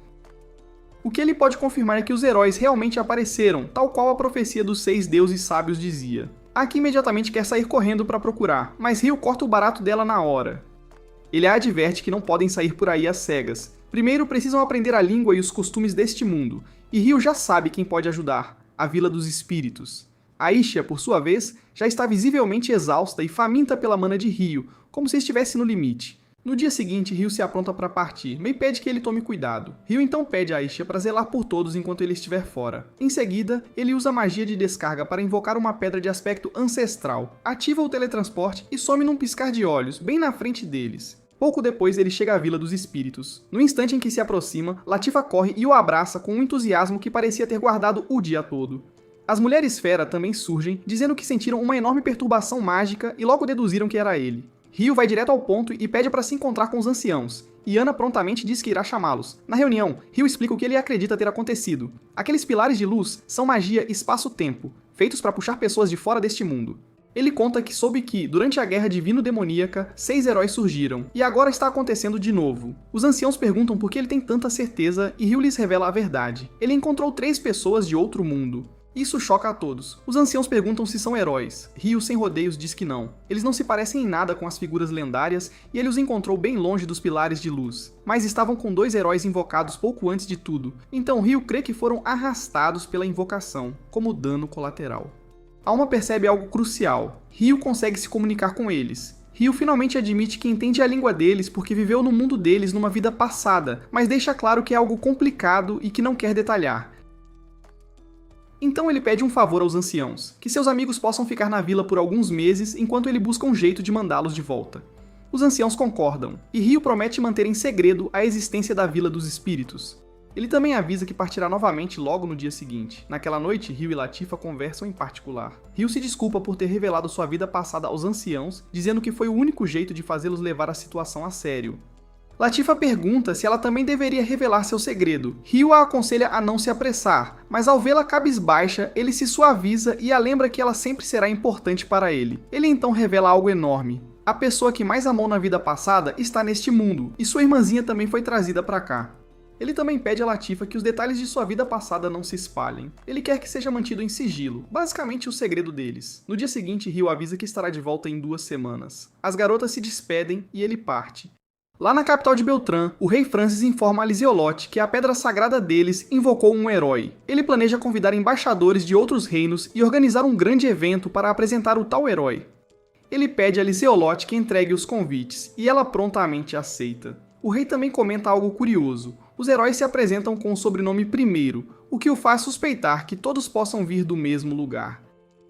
O que ele pode confirmar é que os heróis realmente apareceram, tal qual a profecia dos 6 deuses sábios dizia. Aki imediatamente quer sair correndo para procurar, mas Ryu corta o barato dela na hora. Ele a adverte que não podem sair por aí às cegas. Primeiro precisam aprender a língua e os costumes deste mundo, e Ryu já sabe quem pode ajudar, a Vila dos Espíritos. Aisha, por sua vez, já está visivelmente exausta e faminta pela mana de Ryu, como se estivesse no limite. No dia seguinte, Ryu se apronta para partir, Mei pede que ele tome cuidado. Ryu então pede a Aisha para zelar por todos enquanto ele estiver fora. Em seguida, ele usa a magia de descarga para invocar uma pedra de aspecto ancestral, ativa o teletransporte e some num piscar de olhos, bem na frente deles. Pouco depois, ele chega à Vila dos Espíritos. No instante em que se aproxima, Latifa corre e o abraça com um entusiasmo que parecia ter guardado o dia todo. As mulheres fera também surgem, dizendo que sentiram uma enorme perturbação mágica e logo deduziram que era ele. Ryu vai direto ao ponto e pede para se encontrar com os anciãos, e Ana prontamente diz que irá chamá-los. Na reunião, Ryu explica o que ele acredita ter acontecido. Aqueles pilares de luz são magia espaço-tempo, feitos para puxar pessoas de fora deste mundo. Ele conta que soube que, durante a Guerra Divino-Demoníaca, 6 heróis surgiram, e agora está acontecendo de novo. Os anciãos perguntam por que ele tem tanta certeza, e Ryu lhes revela a verdade. Ele encontrou 3 pessoas de outro mundo. Isso choca a todos. Os anciãos perguntam se são heróis. Ryu, sem rodeios, diz que não. Eles não se parecem em nada com as figuras lendárias, e ele os encontrou bem longe dos pilares de luz. Mas estavam com 2 heróis invocados pouco antes de tudo, então Ryu crê que foram arrastados pela invocação, como dano colateral. Alma percebe algo crucial. Ryu consegue se comunicar com eles. Ryu finalmente admite que entende a língua deles porque viveu no mundo deles numa vida passada, mas deixa claro que é algo complicado e que não quer detalhar. Então ele pede um favor aos anciãos, que seus amigos possam ficar na vila por alguns meses enquanto ele busca um jeito de mandá-los de volta. Os anciãos concordam, e Ryu promete manter em segredo a existência da Vila dos Espíritos. Ele também avisa que partirá novamente logo no dia seguinte. Naquela noite, Ryu e Latifa conversam em particular. Ryu se desculpa por ter revelado sua vida passada aos anciãos, dizendo que foi o único jeito de fazê-los levar a situação a sério. Latifa pergunta se ela também deveria revelar seu segredo. Ryu a aconselha a não se apressar, mas ao vê-la cabisbaixa, ele se suaviza e a lembra que ela sempre será importante para ele. Ele então revela algo enorme. A pessoa que mais amou na vida passada está neste mundo, e sua irmãzinha também foi trazida para cá. Ele também pede a Latifa que os detalhes de sua vida passada não se espalhem. Ele quer que seja mantido em sigilo, basicamente o segredo deles. No dia seguinte, Ryu avisa que estará de volta em 2 semanas. As garotas se despedem e ele parte. Lá na capital de Beltran, o rei Francis informa a Liseolote que a pedra sagrada deles invocou um herói. Ele planeja convidar embaixadores de outros reinos e organizar um grande evento para apresentar o tal herói. Ele pede a Liseolote que entregue os convites, e ela prontamente aceita. O rei também comenta algo curioso. Os heróis se apresentam com o sobrenome primeiro, o que o faz suspeitar que todos possam vir do mesmo lugar.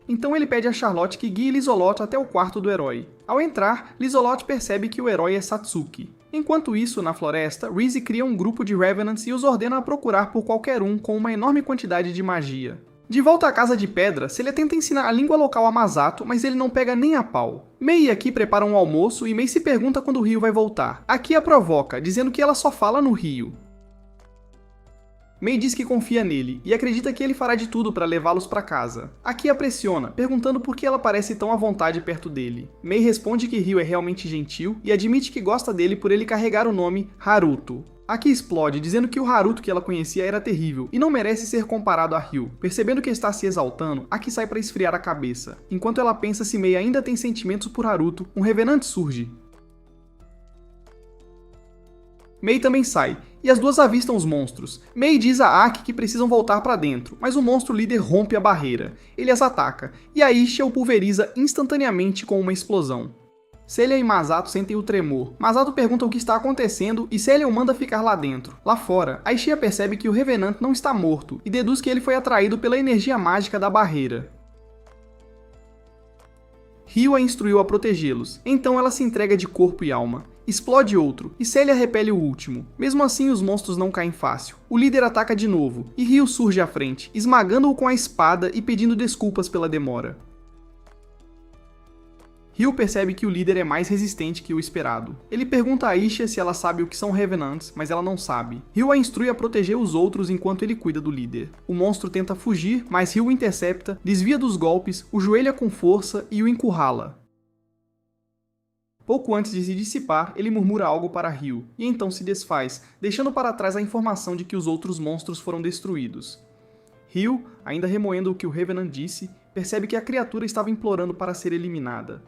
Então ele pede a Charlotte que guie Liseolote até o quarto do herói. Ao entrar, Liseolote percebe que o herói é Satsuki. Enquanto isso, na floresta, Reese cria um grupo de Revenants e os ordena a procurar por qualquer um com uma enorme quantidade de magia. De volta à Casa de Pedra, Celia tenta ensinar a língua local a Masato, mas ele não pega nem a pau. Mei e Aki preparam um almoço e Mei se pergunta quando o Ryu vai voltar. Aki a provoca, dizendo que ela só fala no Ryu. Mei diz que confia nele e acredita que ele fará de tudo para levá-los para casa. Aki a pressiona, perguntando por que ela parece tão à vontade perto dele. Mei responde que Ryu é realmente gentil e admite que gosta dele por ele carregar o nome Haruto. Aki explode, dizendo que o Haruto que ela conhecia era terrível e não merece ser comparado a Ryu. Percebendo que está se exaltando, Aki sai para esfriar a cabeça. Enquanto ela pensa se Mei ainda tem sentimentos por Haruto, um revenante surge. Mei também sai, e as duas avistam os monstros. Mei diz a Aki que precisam voltar para dentro, mas o monstro líder rompe a barreira. Ele as ataca, e Aisha o pulveriza instantaneamente com uma explosão. Celia e Masato sentem o tremor. Masato pergunta o que está acontecendo e Celia o manda ficar lá dentro. Lá fora, Aisha percebe que o Revenant não está morto e deduz que ele foi atraído pela energia mágica da barreira. Ryu a instruiu a protegê-los, então ela se entrega de corpo e alma. Explode outro, e Celia repele o último. Mesmo assim, os monstros não caem fácil. O líder ataca de novo, e Ryu surge à frente, esmagando-o com a espada e pedindo desculpas pela demora. Ryu percebe que o líder é mais resistente que o esperado. Ele pergunta a Aisha se ela sabe o que são Revenants, mas ela não sabe. Ryu a instrui a proteger os outros enquanto ele cuida do líder. O monstro tenta fugir, mas Ryu o intercepta, desvia dos golpes, o joelha com força e o encurrala. Pouco antes de se dissipar, ele murmura algo para Ryu, e então se desfaz, deixando para trás a informação de que os outros monstros foram destruídos. Ryu, ainda remoendo o que o Revenant disse, percebe que a criatura estava implorando para ser eliminada.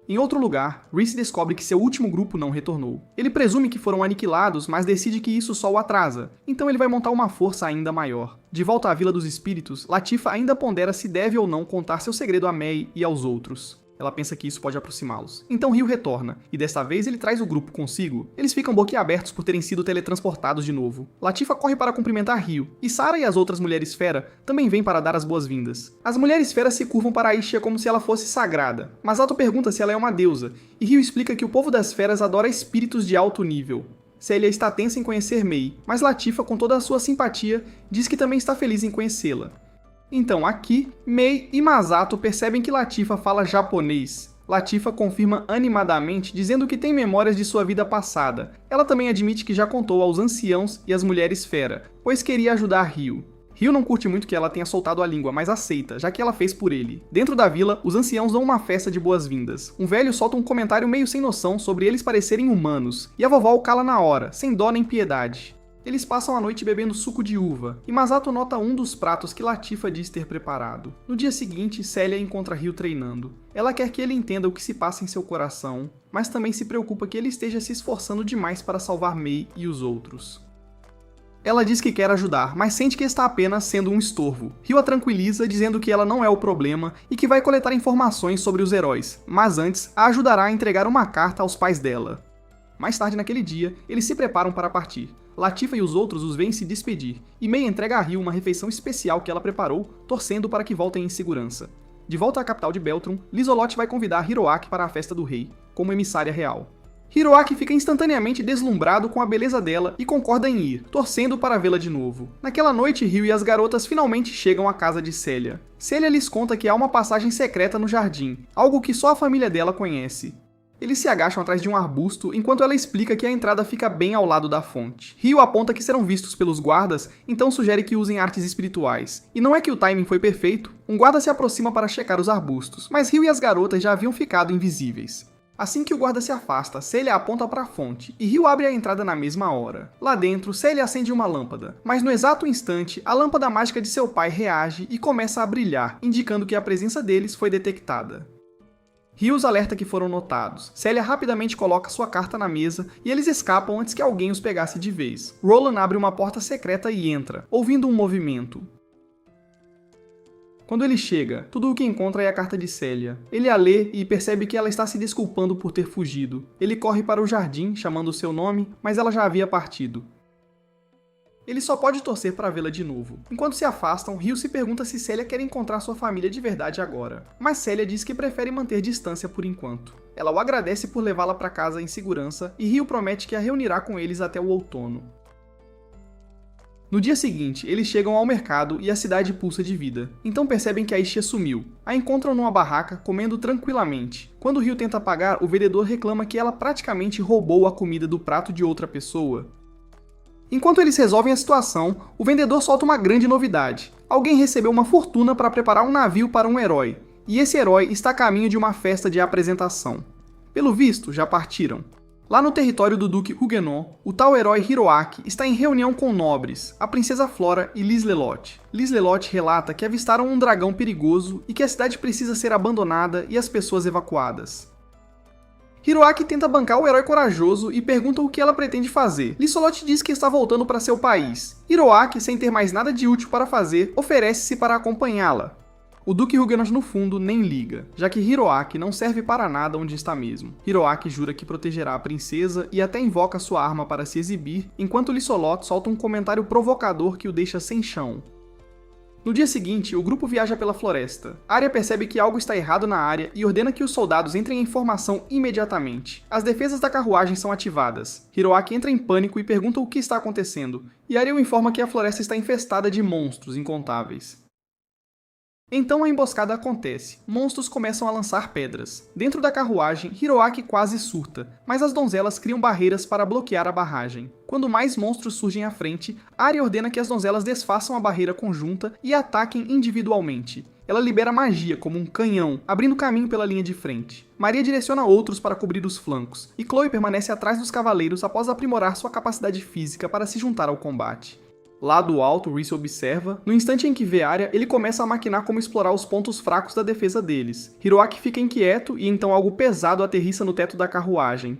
Em outro lugar, Reese descobre que seu último grupo não retornou. Ele presume que foram aniquilados, mas decide que isso só o atrasa, então ele vai montar uma força ainda maior. De volta à Vila dos Espíritos, Latifah ainda pondera se deve ou não contar seu segredo a Mei e aos outros. Ela pensa que isso pode aproximá-los. Então Ryu retorna, e desta vez ele traz o grupo consigo. Eles ficam boquiabertos por terem sido teletransportados de novo. Latifah corre para cumprimentar Ryu, e Sarah e as outras mulheres fera também vêm para dar as boas-vindas. As mulheres fera se curvam para Aisha como se ela fosse sagrada. Masato pergunta se ela é uma deusa, e Ryu explica que o povo das feras adora espíritos de alto nível. Celia está tensa em conhecer Mei, mas Latifah, com toda a sua simpatia, diz que também está feliz em conhecê-la. Então aqui, Mei e Masato percebem que Latifah fala japonês. Latifah confirma animadamente, dizendo que tem memórias de sua vida passada. Ela também admite que já contou aos anciãos e às mulheres fera, pois queria ajudar Ryu. Ryu não curte muito que ela tenha soltado a língua, mas aceita, já que ela fez por ele. Dentro da vila, os anciãos dão uma festa de boas-vindas. Um velho solta um comentário meio sem noção sobre eles parecerem humanos, e a vovó o cala na hora, sem dó nem piedade. Eles passam a noite bebendo suco de uva, e Masato nota um dos pratos que Latifah diz ter preparado. No dia seguinte, Celia encontra Ryu treinando. Ela quer que ele entenda o que se passa em seu coração, mas também se preocupa que ele esteja se esforçando demais para salvar Mei e os outros. Ela diz que quer ajudar, mas sente que está apenas sendo um estorvo. Ryu a tranquiliza, dizendo que ela não é o problema e que vai coletar informações sobre os heróis, mas antes a ajudará a entregar uma carta aos pais dela. Mais tarde naquele dia, eles se preparam para partir. Latifah e os outros os veem se despedir, e Mei entrega a Ryu uma refeição especial que ela preparou, torcendo para que voltem em segurança. De volta à capital de Beltron, Lizelot vai convidar Hiroaki para a festa do rei, como emissária real. Hiroaki fica instantaneamente deslumbrado com a beleza dela e concorda em ir, torcendo para vê-la de novo. Naquela noite, Ryu e as garotas finalmente chegam à casa de Celia. Celia lhes conta que há uma passagem secreta no jardim, algo que só a família dela conhece. Eles se agacham atrás de um arbusto, enquanto ela explica que a entrada fica bem ao lado da fonte. Ryu aponta que serão vistos pelos guardas, então sugere que usem artes espirituais. E não é que o timing foi perfeito, um guarda se aproxima para checar os arbustos, mas Ryu e as garotas já haviam ficado invisíveis. Assim que o guarda se afasta, Celia aponta para a fonte, e Ryu abre a entrada na mesma hora. Lá dentro, Celia acende uma lâmpada, mas no exato instante, a lâmpada mágica de seu pai reage e começa a brilhar, indicando que a presença deles foi detectada. Ryu os alerta que foram notados. Celia rapidamente coloca sua carta na mesa e eles escapam antes que alguém os pegasse de vez. Roland abre uma porta secreta e entra, ouvindo um movimento. Quando ele chega, tudo o que encontra é a carta de Celia. Ele a lê e percebe que ela está se desculpando por ter fugido. Ele corre para o jardim, chamando seu nome, mas ela já havia partido. Ele só pode torcer para vê-la de novo. Enquanto se afastam, Ryu se pergunta se Celia quer encontrar sua família de verdade agora. Mas Celia diz que prefere manter distância por enquanto. Ela o agradece por levá-la para casa em segurança e Ryu promete que a reunirá com eles até o outono. No dia seguinte, eles chegam ao mercado e a cidade pulsa de vida. Então percebem que Aisha sumiu. A encontram numa barraca, comendo tranquilamente. Quando Ryu tenta pagar, o vendedor reclama que ela praticamente roubou a comida do prato de outra pessoa. Enquanto eles resolvem a situação, o vendedor solta uma grande novidade. Alguém recebeu uma fortuna para preparar um navio para um herói, e esse herói está a caminho de uma festa de apresentação. Pelo visto, já partiram. Lá no território do Duque Huguenot, o tal herói Hiroaki está em reunião com nobres, a princesa Flora e Lizelot. Lizelot relata que avistaram um dragão perigoso e que a cidade precisa ser abandonada e as pessoas evacuadas. Hiroaki tenta bancar o herói corajoso e pergunta o que ela pretende fazer. Lizelot diz que está voltando para seu país. Hiroaki, sem ter mais nada de útil para fazer, oferece-se para acompanhá-la. O Duque Huguenot no fundo nem liga, já que Hiroaki não serve para nada onde está mesmo. Hiroaki jura que protegerá a princesa e até invoca sua arma para se exibir, enquanto Lizelot solta um comentário provocador que o deixa sem chão. No dia seguinte, o grupo viaja pela floresta. Arya percebe que algo está errado na área e ordena que os soldados entrem em formação imediatamente. As defesas da carruagem são ativadas. Hiroaki entra em pânico e pergunta o que está acontecendo, e Arya o informa que a floresta está infestada de monstros incontáveis. Então a emboscada acontece. Monstros começam a lançar pedras. Dentro da carruagem, Hiroaki quase surta, mas as donzelas criam barreiras para bloquear a barragem. Quando mais monstros surgem à frente, Arya ordena que as donzelas desfaçam a barreira conjunta e ataquem individualmente. Ela libera magia, como um canhão, abrindo caminho pela linha de frente. Maria direciona outros para cobrir os flancos, e Chloe permanece atrás dos cavaleiros após aprimorar sua capacidade física para se juntar ao combate. Lá do alto, Rhys observa. No instante em que vê Arya, ele começa a maquinar como explorar os pontos fracos da defesa deles. Hiroaki fica inquieto e então algo pesado aterrissa no teto da carruagem.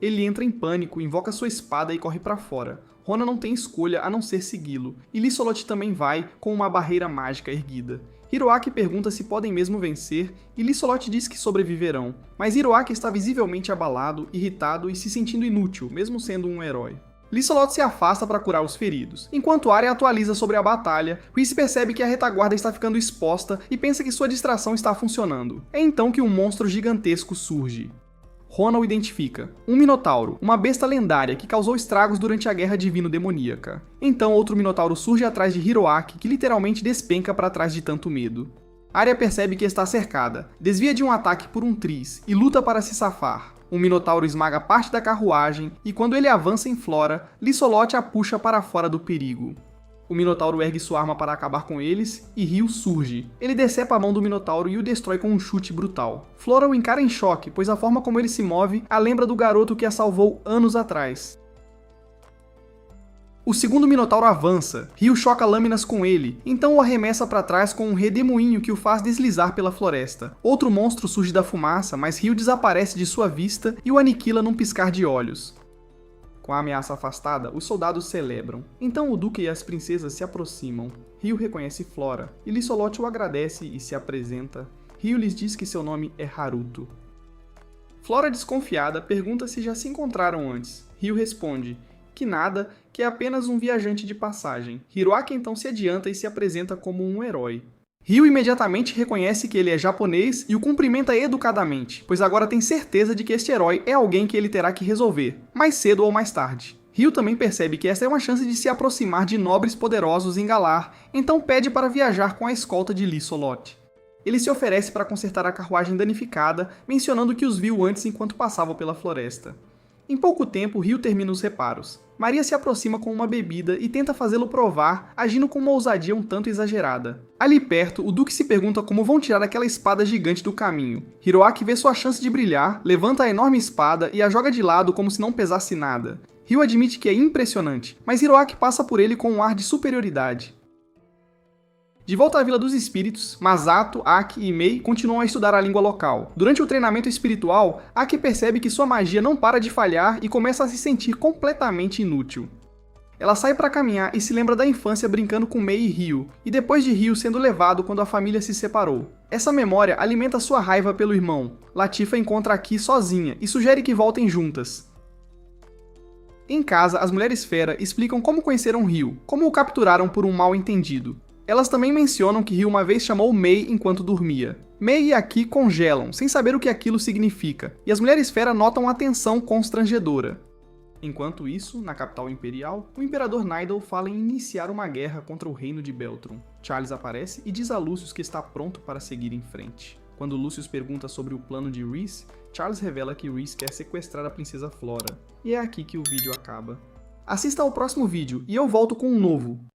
Ele entra em pânico, invoca sua espada e corre para fora. Rona não tem escolha a não ser segui-lo, e Lísolot também vai, com uma barreira mágica erguida. Hiroaki pergunta se podem mesmo vencer, e Lísolot diz que sobreviverão, mas Hiroaki está visivelmente abalado, irritado e se sentindo inútil, mesmo sendo um herói. Lísolot se afasta para curar os feridos. Enquanto Arya atualiza sobre a batalha, Rhys percebe que a retaguarda está ficando exposta e pensa que sua distração está funcionando. É então que um monstro gigantesco surge. Rona o identifica. Um minotauro, uma besta lendária que causou estragos durante a Guerra Divino-Demoníaca. Então outro minotauro surge atrás de Hiroaki, que literalmente despenca para trás de tanto medo. Arya percebe que está cercada, desvia de um ataque por um tris e luta para se safar. Um minotauro esmaga parte da carruagem e quando ele avança em Flora, Lísolot a puxa para fora do perigo. O minotauro ergue sua arma para acabar com eles e Rio surge. Ele decepa a mão do minotauro e o destrói com um chute brutal. Flora o encara em choque, pois a forma como ele se move a lembra do garoto que a salvou anos atrás. O segundo minotauro avança, Rio choca lâminas com ele, então o arremessa para trás com um redemoinho que o faz deslizar pela floresta. Outro monstro surge da fumaça, mas Rio desaparece de sua vista e o aniquila num piscar de olhos. Com a ameaça afastada, os soldados celebram. Então o duque e as princesas se aproximam. Rio reconhece Flora, e Lísolot o agradece e se apresenta. Rio lhes diz que seu nome é Haruto. Flora, desconfiada, pergunta se já se encontraram antes. Rio responde que nada, que é apenas um viajante de passagem. Hiroaki então se adianta e se apresenta como um herói. Rio imediatamente reconhece que ele é japonês e o cumprimenta educadamente, pois agora tem certeza de que este herói é alguém que ele terá que resolver, mais cedo ou mais tarde. Rio também percebe que esta é uma chance de se aproximar de nobres poderosos em Galar, então pede para viajar com a escolta de Lísolot. Ele se oferece para consertar a carruagem danificada, mencionando que os viu antes enquanto passavam pela floresta. Em pouco tempo, Rio termina os reparos. Maria se aproxima com uma bebida e tenta fazê-lo provar, agindo com uma ousadia um tanto exagerada. Ali perto, o Duque se pergunta como vão tirar aquela espada gigante do caminho. Hiroaki vê sua chance de brilhar, levanta a enorme espada e a joga de lado como se não pesasse nada. Rio admite que é impressionante, mas Hiroaki passa por ele com um ar de superioridade. De volta à Vila dos Espíritos, Masato, Aki e Mei continuam a estudar a língua local. Durante o treinamento espiritual, Aki percebe que sua magia não para de falhar e começa a se sentir completamente inútil. Ela sai para caminhar e se lembra da infância brincando com Mei e Ryo, e depois de Ryo sendo levado quando a família se separou. Essa memória alimenta sua raiva pelo irmão. Latifa encontra Aki sozinha e sugere que voltem juntas. Em casa, as mulheres fera explicam como conheceram Ryo, como o capturaram por um mal-entendido. Elas também mencionam que Ryo uma vez chamou Mei enquanto dormia. Mei e Aki congelam, sem saber o que aquilo significa, e as mulheres fera notam a tensão constrangedora. Enquanto isso, na capital imperial, o imperador Nidal fala em iniciar uma guerra contra o reino de Beltron. Charles aparece e diz a Lucius que está pronto para seguir em frente. Quando Lucius pergunta sobre o plano de Rhys, Charles revela que Rhys quer sequestrar a princesa Flora. E é aqui que o vídeo acaba. Assista ao próximo vídeo e eu volto com um novo.